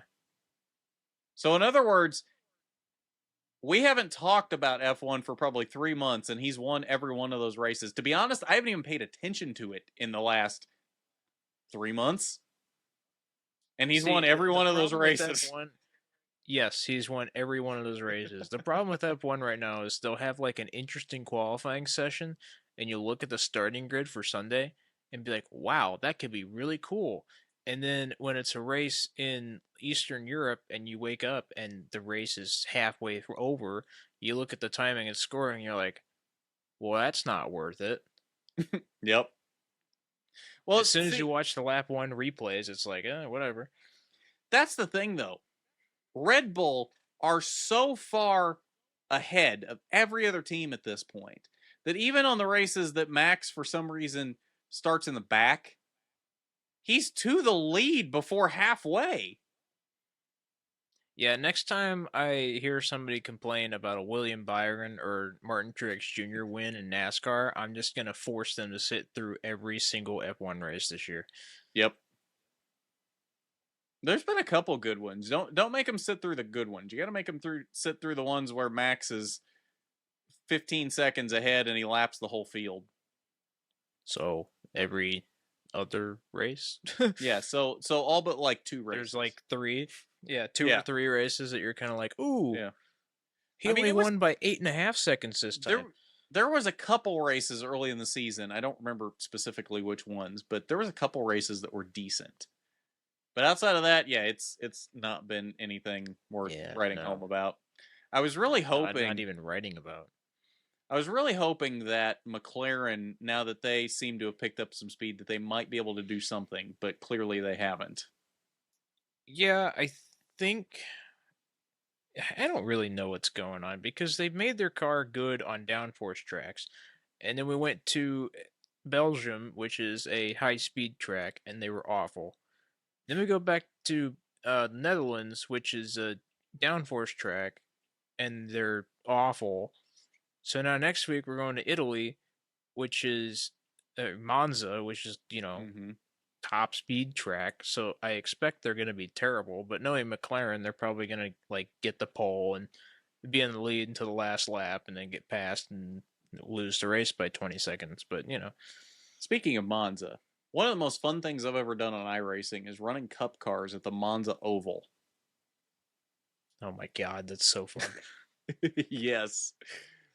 So in other words, we haven't talked about F1 for probably 3 months, and he's won every one of those races. To be honest, I haven't even paid attention to it in the last 3 months. And he's won every one of those races. Yes, he's won every one of those races. The problem with F1 right now is they'll have like an interesting qualifying session, and you'll look at the starting grid for Sunday and be like, wow, that could be really cool. And then when it's a race in Eastern Europe and you wake up and the race is halfway over, you look at the timing and scoring, and you're like, well, that's not worth it. Yep. Well, as soon as you watch the lap 1 replays, it's like, whatever. That's the thing, though. Red Bull are so far ahead of every other team at this point that even on the races that Max, for some reason, starts in the back, he's to the lead before halfway. Yeah, next time I hear somebody complain about a William Byron or Martin Truex Jr. win in NASCAR, I'm just gonna force them to sit through every single F1 race this year. Yep. There's been a couple good ones. Don't make them sit through the good ones. You got to make them sit through the ones where Max is 15 seconds ahead and he laps the whole field. So every other race, Yeah, so all but like 2 races. there's like three, two Yeah. or three races that you're kind of like, ooh, Yeah. he I mean, only it was won by 8.5 seconds this time. there was a couple races early in the season. I don't remember specifically which ones, but there was a couple races that were decent. But outside of that, yeah, it's not been anything worth writing home about. I was really hoping not even writing about. I was really hoping that McLaren, now that they seem to have picked up some speed, that they might be able to do something, but clearly they haven't. Yeah, I think I don't really know what's going on because they've made their car good on downforce tracks. And then we went to Belgium, which is a high speed track, and they were awful. Then we go back to Netherlands, which is a downforce track, and they're awful. So now next week we're going to Italy, which is Monza, which is, top speed track. So I expect they're going to be terrible. But knowing McLaren, they're probably going to like get the pole and be in the lead until the last lap, and then get past and lose the race by 20 seconds. But Speaking of Monza, one of the most fun things I've ever done on iRacing is running cup cars at the Monza Oval. oh my god, that's so fun. Yes.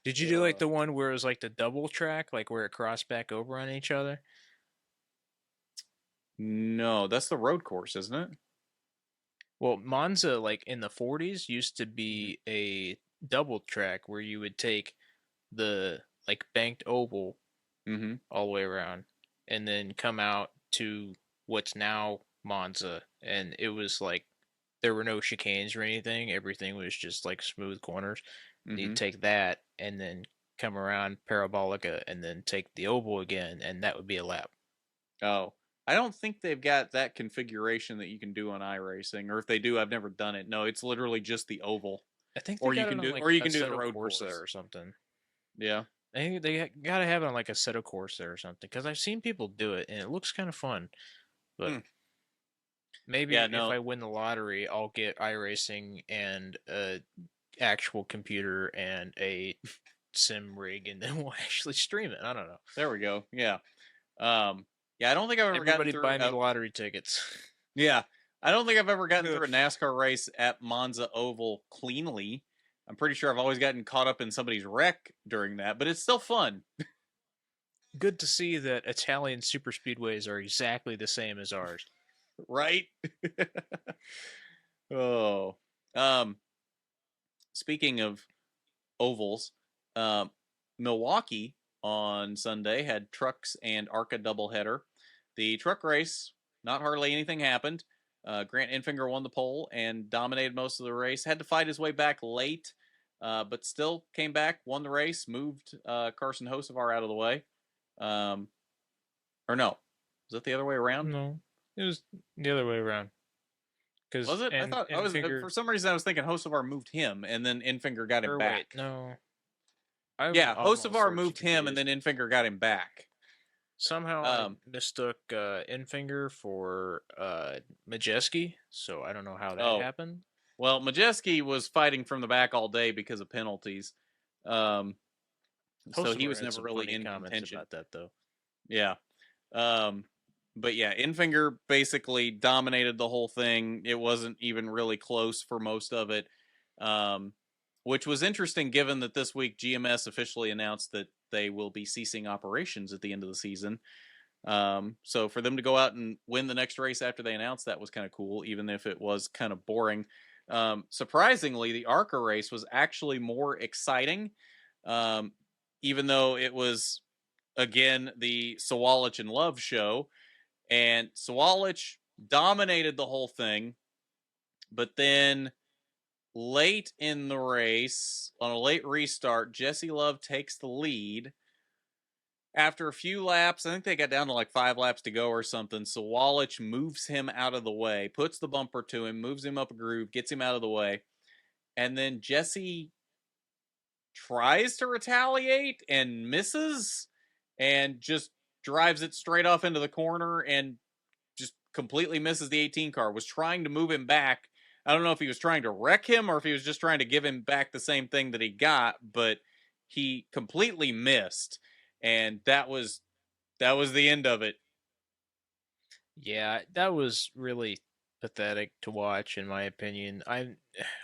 Did you do like the one where it was like the double track, like where it crossed back over on each other? No, that's the road course, isn't it? Well, Monza, like in the 40s, used to be a double track where you would take the like banked oval all the way around and then come out to what's now Monza. And it was like there were no chicanes or anything. Everything was just like smooth corners. You'd take that and then come around Parabolica and then take the oval again, and that would be a lap. Oh, I don't think they've got that configuration that you can do on iRacing, or if they do, I've never done it. No, it's literally just the oval. I think they got it on like or you a can do the Assetto road course Corsa or something. Yeah. I think they gotta have it on like a Assetto Corsa or something because I've seen people do it and it looks kind of fun. But maybe if I win the lottery, I'll get iRacing and a actual computer and a sim rig, and then we'll actually stream it. I don't know. There we go. Yeah. Yeah, I don't think I've ever gotten through. Everybody buy me lottery tickets. Yeah, I don't think I've ever gotten through a NASCAR race at Monza Oval cleanly. I'm pretty sure I've always gotten caught up in somebody's wreck during that, but it's still fun. Good to see that Italian super speedways are exactly the same as ours. Right? Oh. Speaking of ovals, Milwaukee on Sunday had trucks and ARCA doubleheader. The truck race, not hardly anything happened. Grant Enfinger won the pole and dominated most of the race. Had to fight his way back late, but still came back, won the race, moved Carson Hocevar out of the way. Or no, was it the other way around? No, it was the other way around. Was it? I thought I was for some reason I was thinking Hocevar moved him and then Enfinger got him back. Wait, no. Yeah, Hocevar moved him and then Enfinger got him back. Somehow I mistook Enfinger for Majeski, so I don't know how that happened. Well, Majeski was fighting from the back all day because of penalties. So he was never really in contention about that, though. Yeah. But yeah, Enfinger basically dominated the whole thing. It wasn't even really close for most of it. Which was interesting given that this week GMS officially announced that they will be ceasing operations at the end of the season. So for them to go out and win the next race after they announced that was kind of cool, even if it was kind of boring. Surprisingly, the ARCA race was actually more exciting, even though it was, again, the Sawalich and Love show. And Sawalich dominated the whole thing, but then late in the race, on a late restart, Jesse Love takes the lead. after a few laps, I think they got down to like 5 laps to go or something. Sawalich moves him out of the way, puts the bumper to him, moves him up a groove, gets him out of the way. And then Jesse tries to retaliate and misses and just drives it straight off into the corner and just completely misses the 18 car. Was trying to move him back. I don't know if he was trying to wreck him or if he was just trying to give him back the same thing that he got, but he completely missed. And that was the end of it. Yeah, that was really pathetic to watch, in my opinion. I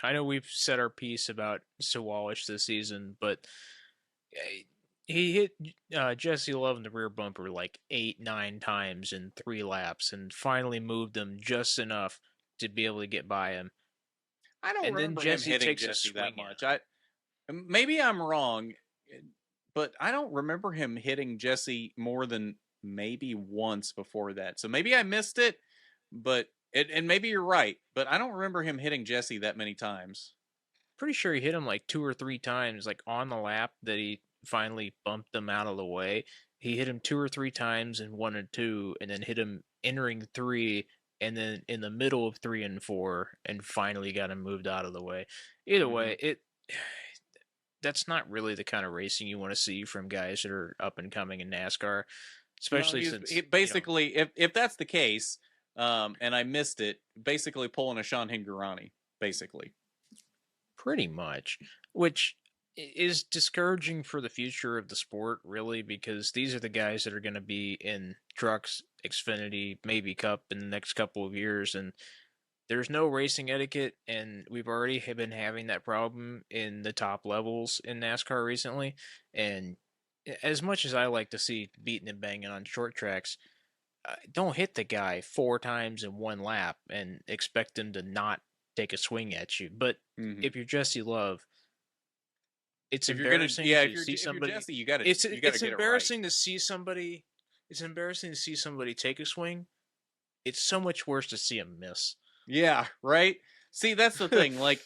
know we've said our piece about Sawalich this season, but eh, he hit Jesse Love in the rear bumper like 8, 9 times in 3 laps, and finally moved him just enough to be able to get by him. I don't And then remember him Jesse hitting takes a Jesse that swing much. at him. Maybe I'm wrong, but I don't remember him hitting Jesse more than maybe once before that. So maybe I missed it, but and maybe you're right, but I don't remember him hitting Jesse that many times. Pretty sure he hit him like 2 or 3 times, like on the lap that he finally bumped him out of the way. He hit him 2 or 3 times in 1 and 2, and then hit him entering 3, and then in the middle of 3 and 4, and finally got him moved out of the way. Either Mm-hmm. way, that's not really the kind of racing you want to see from guys that are up and coming in NASCAR, especially since basically, if that's the case, and I missed it, basically pulling a Sean Hingorani, basically. pretty much, which is discouraging for the future of the sport, really, because these are the guys that are going to be in trucks, Xfinity, maybe Cup in the next couple of years, and there's no racing etiquette, and we've already been having that problem in the top levels in NASCAR recently. And as much as I like to see beating and banging on short tracks, don't hit the guy 4 times in 1 lap and expect him to not take a swing at you. But Mm-hmm. if you're Jesse Love, it's If you're gonna, embarrassing yeah, to see if you're somebody. Jesse, you gotta It's get it right. embarrassing to see somebody. It's embarrassing to see somebody take a swing. It's so much worse to see him miss. Yeah, right. See, that's the thing. Like,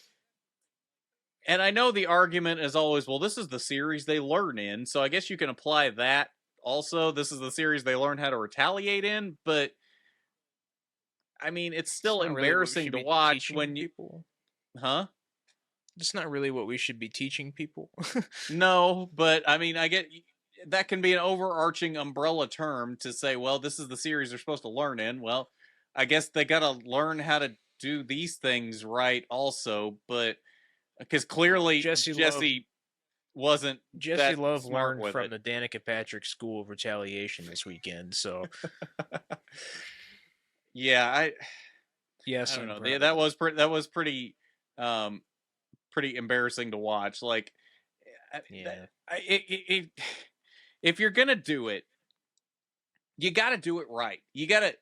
and I know the argument is always, well, this is the series they learn in, so I guess you can apply that. Also, this is the series they learn how to retaliate in, but I mean, it's It's still not really what we embarrassing should to be watch teaching when you, people. huh? It's not really what we should be teaching people. No, but I mean, I get that can be an overarching umbrella term to say, well, this is the series they're supposed to learn in. Well, I guess they got to learn how to do these things right also, but because clearly Jesse Love Jesse wasn't Jesse that Love smart learned with from it. the Danica Patrick School of Retaliation this weekend, so Yeah, I yes, don't I'm know. proud of That him. was pretty um pretty embarrassing to watch. Like, Yeah. if you're gonna do it, you got to do it right. You got to,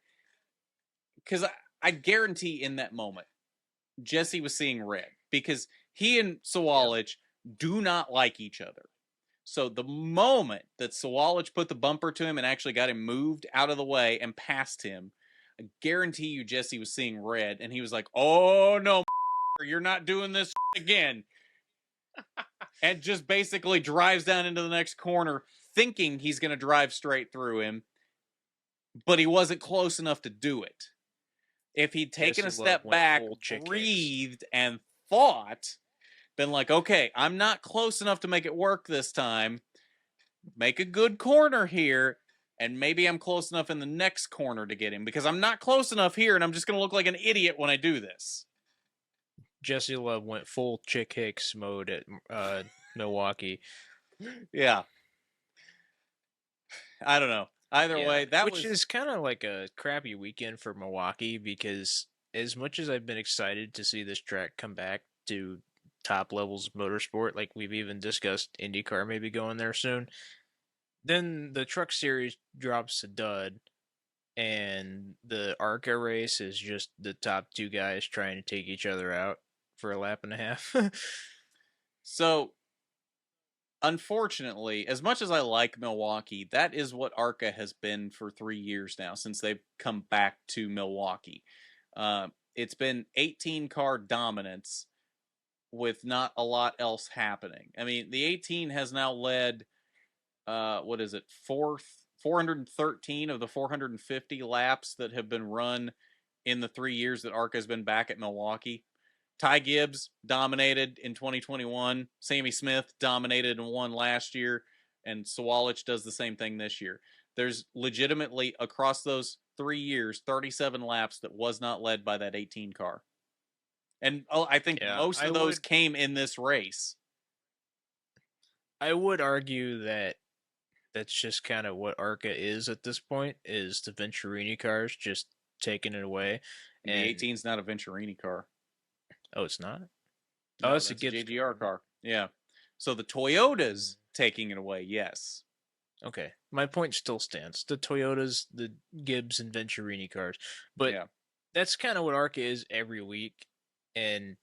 because I guarantee in that moment, Jesse was seeing red because he and Yep. Sawalich do not like each other. So the moment that Sawalich put the bumper to him and actually got him moved out of the way and past him, I guarantee you Jesse was seeing red and he was like, "Oh no, you're not doing this again." And just basically drives down into the next corner thinking he's going to drive straight through him, but he wasn't close enough to do it. If he'd taken Jesse a Love step went back, full chick hicks. breathed, and thought, been like, okay, I'm not close enough to make it work this time. Make a good corner here, and maybe I'm close enough in the next corner to get him because I'm not close enough here, and I'm just going to look like an idiot when I do this. Jesse Love went full chick hicks mode at Milwaukee. Yeah. I don't know. Either Yeah, way, that which was. is kind of like a crappy weekend for Milwaukee because as much as I've been excited to see this track come back to top levels of motorsport, like we've even discussed IndyCar maybe going there soon, then the Truck Series drops a dud, and the ARCA race is just the top two guys trying to take each other out for a lap and a half. So, unfortunately, as much as I like Milwaukee, that is what ARCA has been for 3 years now since they've come back to Milwaukee. It's been 18 car dominance with not a lot else happening. I mean, the 18 has now led what is it, 413 of the 450 laps that have been run in the 3 years that ARCA has been back at Milwaukee. Ty Gibbs dominated in 2021. Sammy Smith dominated and won last year. And Sawalich does the same thing this year. There's legitimately, across those 3 years, 37 laps that was not led by that 18 car. And I think most of those came in this race. I would argue that that's just kind of what ARCA is at this point, is the Venturini cars just taking it away. And the 18's not a Venturini car. Oh, it's not? No, it's a JGR car. Yeah. So the Toyota's taking it away, yes. Okay. My point still stands. The Toyotas, the Gibbs, and Venturini cars. But that's kind of what ARCA is every week. And,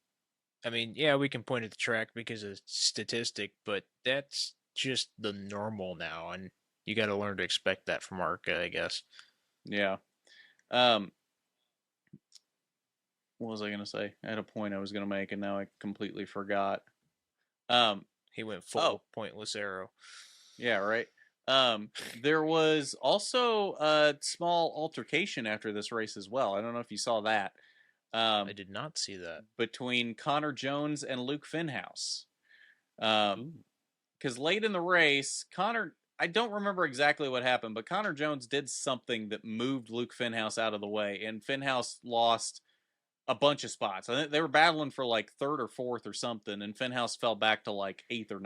I mean, yeah, we can point at the track because of statistic, but that's just the normal now. And you got to learn to expect that from ARCA, I guess. Yeah. What was I going to say? I had a point I was going to make, and now I completely forgot. He went full pointless arrow. Yeah, right. There was also a small altercation after this race as well. I don't know if you saw that. I did not see that. Between Connor Jones and Luke Fenhaus. Because late in the race, I don't remember exactly what happened, but Connor Jones did something that moved Luke Fenhaus out of the way, and Fenhaus lost a bunch of spots. I think they were battling for like 3rd or 4th or something, and Fenhaus fell back to like 8th or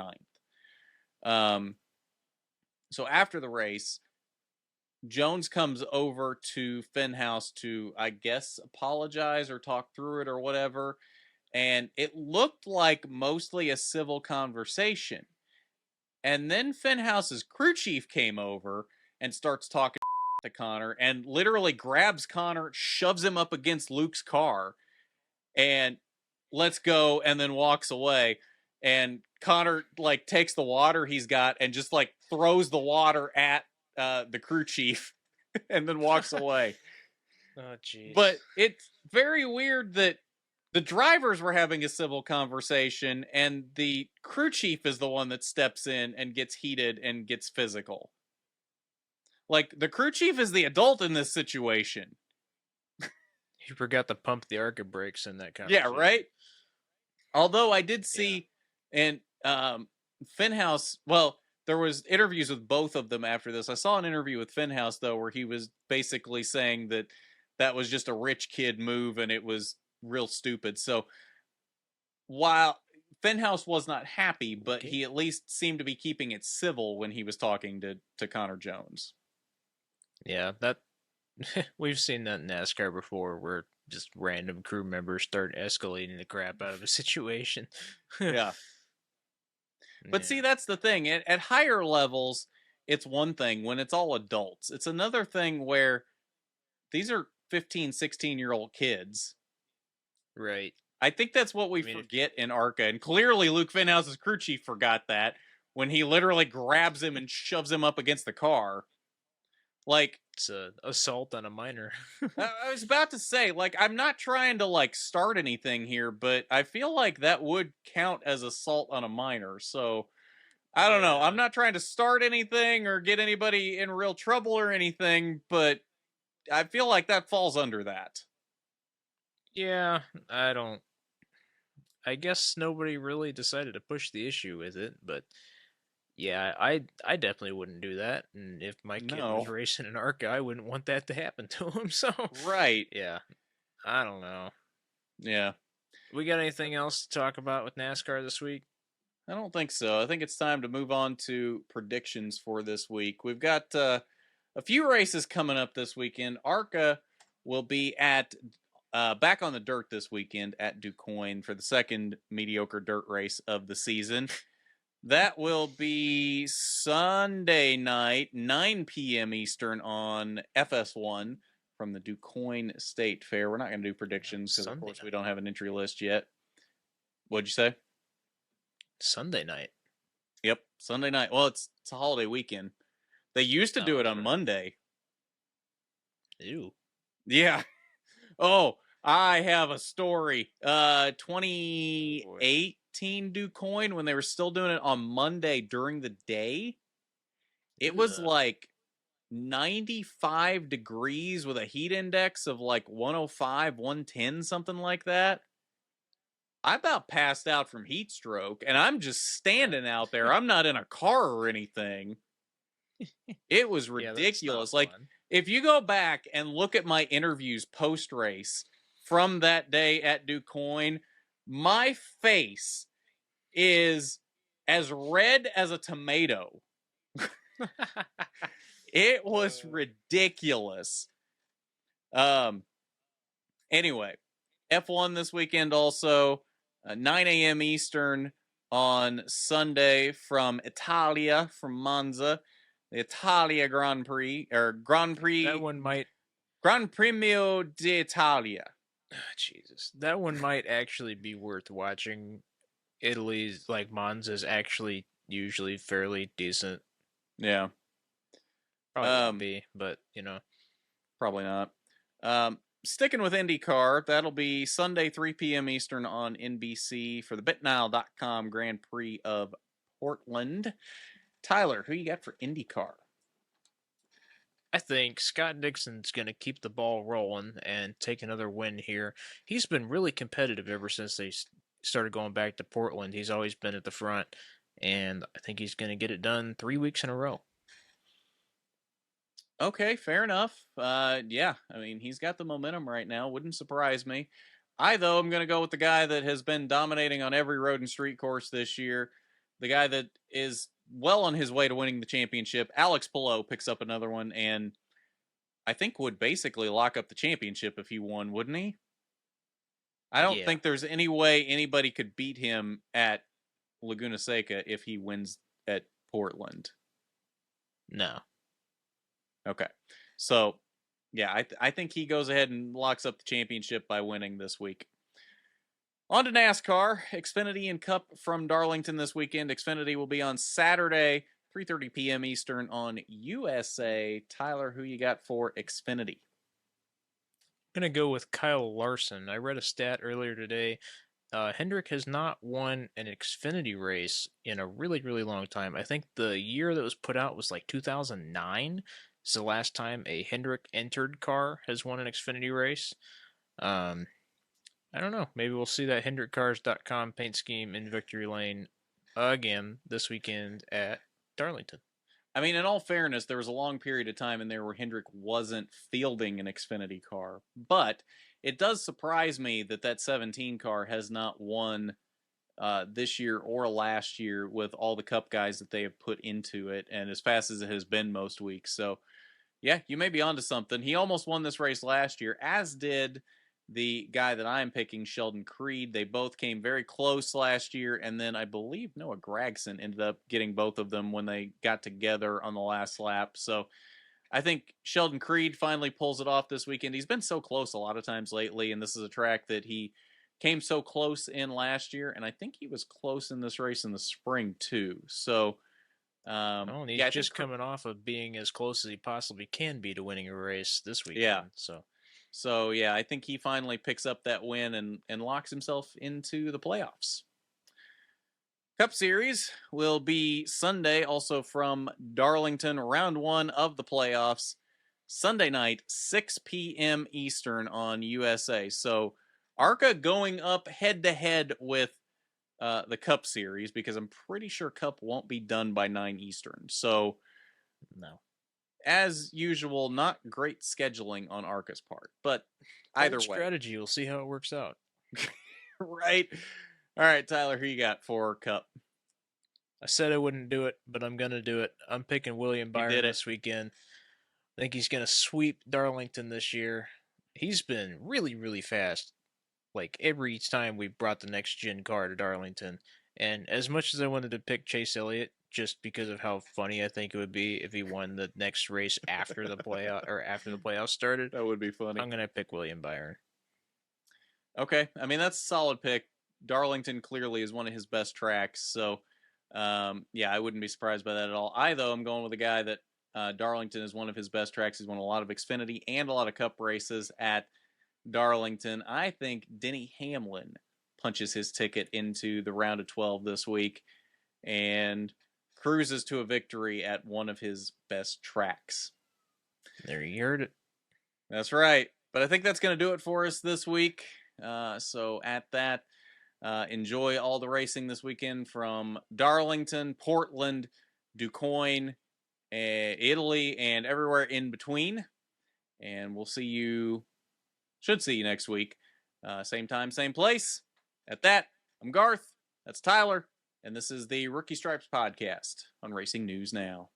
9th. So after the race, Jones comes over to Fenhaus to, I guess, apologize or talk through it or whatever, and it looked like mostly a civil conversation. And then Fenhaus's crew chief came over and starts talking to Connor and literally grabs Connor, shoves him up against Luke's car, and let's go, and then walks away. And Connor like takes the water he's got and just like throws the water at the crew chief and then walks away. Oh, jeez. But it's very weird that the drivers were having a civil conversation and the crew chief is the one that steps in and gets heated and gets physical. Like, the crew chief is the adult in this situation. You forgot to pump the ARCA brakes in that conversation. Yeah, right? Although I did see, and Fenhaus, well, there was interviews with both of them after this. I saw an interview with Fenhaus, though, where he was basically saying that that was just a rich kid move and it was real stupid. So while Fenhaus was not happy, but he at least seemed to be keeping it civil when he was talking to Connor Jones. Yeah, that we've seen that in NASCAR before, where just random crew members start escalating the crap out of a situation. Yeah. But see, that's the thing. At higher levels, it's one thing when it's all adults. It's another thing where these are 15, 16-year-old kids. Right. I think that's what we forget in ARCA. And clearly Luke Fenhaus's crew chief forgot that when he literally grabs him and shoves him up against the car. Like, it's an assault on a minor. I was about to say, like, I'm not trying to, like, start anything here, but I feel like that would count as assault on a minor. So, I don't know. I'm not trying to start anything or get anybody in real trouble or anything, but I feel like that falls under that. Yeah, I guess nobody really decided to push the issue with it, but yeah, I definitely wouldn't do that. And if my kid was racing an ARCA, I wouldn't want that to happen to him. So right, yeah, I don't know. Yeah, we got anything else to talk about with NASCAR this week? I don't think so. I think it's time to move on to predictions for this week. We've got a few races coming up this weekend. ARCA will be at back on the dirt this weekend at DuQuoin for the second mediocre dirt race of the season. That will be Sunday night, 9 p.m. Eastern on FS1 from the DuQuoin State Fair. We're not going to do predictions because, of course, we don't have an entry list yet. What'd you say? Sunday night. Yep, Sunday night. Well, it's a holiday weekend. They used to do it on Monday. Ew. Yeah. Oh, I have a story. 2018 DuQuoin, when they were still doing it on Monday during the day, It was like 95 degrees with a heat index of like 105, 110, something like that. I about passed out from heat stroke, and I'm just standing out there. I'm not in a car or anything. It was ridiculous. Like, if you go back and look at my interviews post race from that day at DuQuoin, my face is as red as a tomato. It was ridiculous. Anyway, F1 this weekend also, 9 a.m. Eastern on Sunday from Italia, from Monza, the Italia Grand Prix, or Grand Prix. That one might. Gran Premio d'Italia. Jesus. That one might actually be worth watching. Italy's, like, Monza's actually usually fairly decent. Yeah. Probably won't be, but, Probably not. Sticking with IndyCar, that'll be Sunday, 3 p.m. Eastern on NBC for the BitNile.com Grand Prix of Portland. Tyler, who you got for IndyCar? I think Scott Dixon's going to keep the ball rolling and take another win here. He's been really competitive ever since they started going back to Portland. He's always been at the front, and I think he's going to get it done 3 weeks in a row. Okay, fair enough. Yeah, I mean, he's got the momentum right now. Wouldn't surprise me. I, though, am going to go with the guy that has been dominating on every road and street course this year. The guy that is well on his way to winning the championship. Alex Palou picks up another one and I think would basically lock up the championship if he won, wouldn't he? I don't think there's any way anybody could beat him at Laguna Seca if he wins at Portland. No. Okay. So, yeah, I think he goes ahead and locks up the championship by winning this week. On to NASCAR, Xfinity and Cup from Darlington this weekend. Xfinity will be on Saturday, 3:30 p.m. Eastern on USA. Tyler, who you got for Xfinity? I'm going to go with Kyle Larson. I read a stat earlier today. Hendrick has not won an Xfinity race in a really, really long time. I think the year that was put out was like 2009. It's the last time a Hendrick entered car has won an Xfinity race. I don't know. Maybe we'll see that HendrickCars.com paint scheme in Victory Lane again this weekend at Darlington. I mean, in all fairness, there was a long period of time in there where Hendrick wasn't fielding an Xfinity car. But it does surprise me that that 17 car has not won this year or last year with all the Cup guys that they have put into it and as fast as it has been most weeks. So, yeah, you may be onto something. He almost won this race last year, as did the guy that I'm picking, Sheldon Creed. They both came very close last year, and then I believe Noah Gragson ended up getting both of them when they got together on the last lap. So I think Sheldon Creed finally pulls it off this weekend. He's been so close a lot of times lately, and this is a track that he came so close in last year, and I think he was close in this race in the spring too. So he's just coming off of being as close as he possibly can be to winning a race this weekend. Yeah. So, yeah, I think he finally picks up that win and locks himself into the playoffs. Cup Series will be Sunday, also from Darlington, round one of the playoffs. Sunday night, 6 p.m. Eastern on USA. So, ARCA going up head-to-head with the Cup Series, because I'm pretty sure Cup won't be done by 9 Eastern. So, no. As usual, not great scheduling on ARCA's part, but either way. Strategy, we'll see how it works out. Right. All right, Tyler, who you got for Cup? I said I wouldn't do it, but I'm going to do it. I'm picking William Byron this weekend. I think he's going to sweep Darlington this year. He's been really, really fast. Like, every time we brought the next-gen car to Darlington. And as much as I wanted to pick Chase Elliott, just because of how funny I think it would be if he won the next race after the playoffs started. That would be funny. I'm going to pick William Byron. Okay. I mean, that's a solid pick. Darlington clearly is one of his best tracks. So, yeah, I wouldn't be surprised by that at all. Though, I'm going with a guy that Darlington is one of his best tracks. He's won a lot of Xfinity and a lot of Cup races at Darlington. I think Denny Hamlin punches his ticket into the round of 12 this week. And cruises to a victory at one of his best tracks. There, you heard it. That's right. But I think that's going to do it for us this week. So at that, enjoy all the racing this weekend from Darlington, Portland, DuQuoin, Italy, and everywhere in between. And we'll see you, should see you next week. Same time, same place. At that, I'm Garth. That's Tyler. And this is the Rookie Stripes podcast on Racing News Now.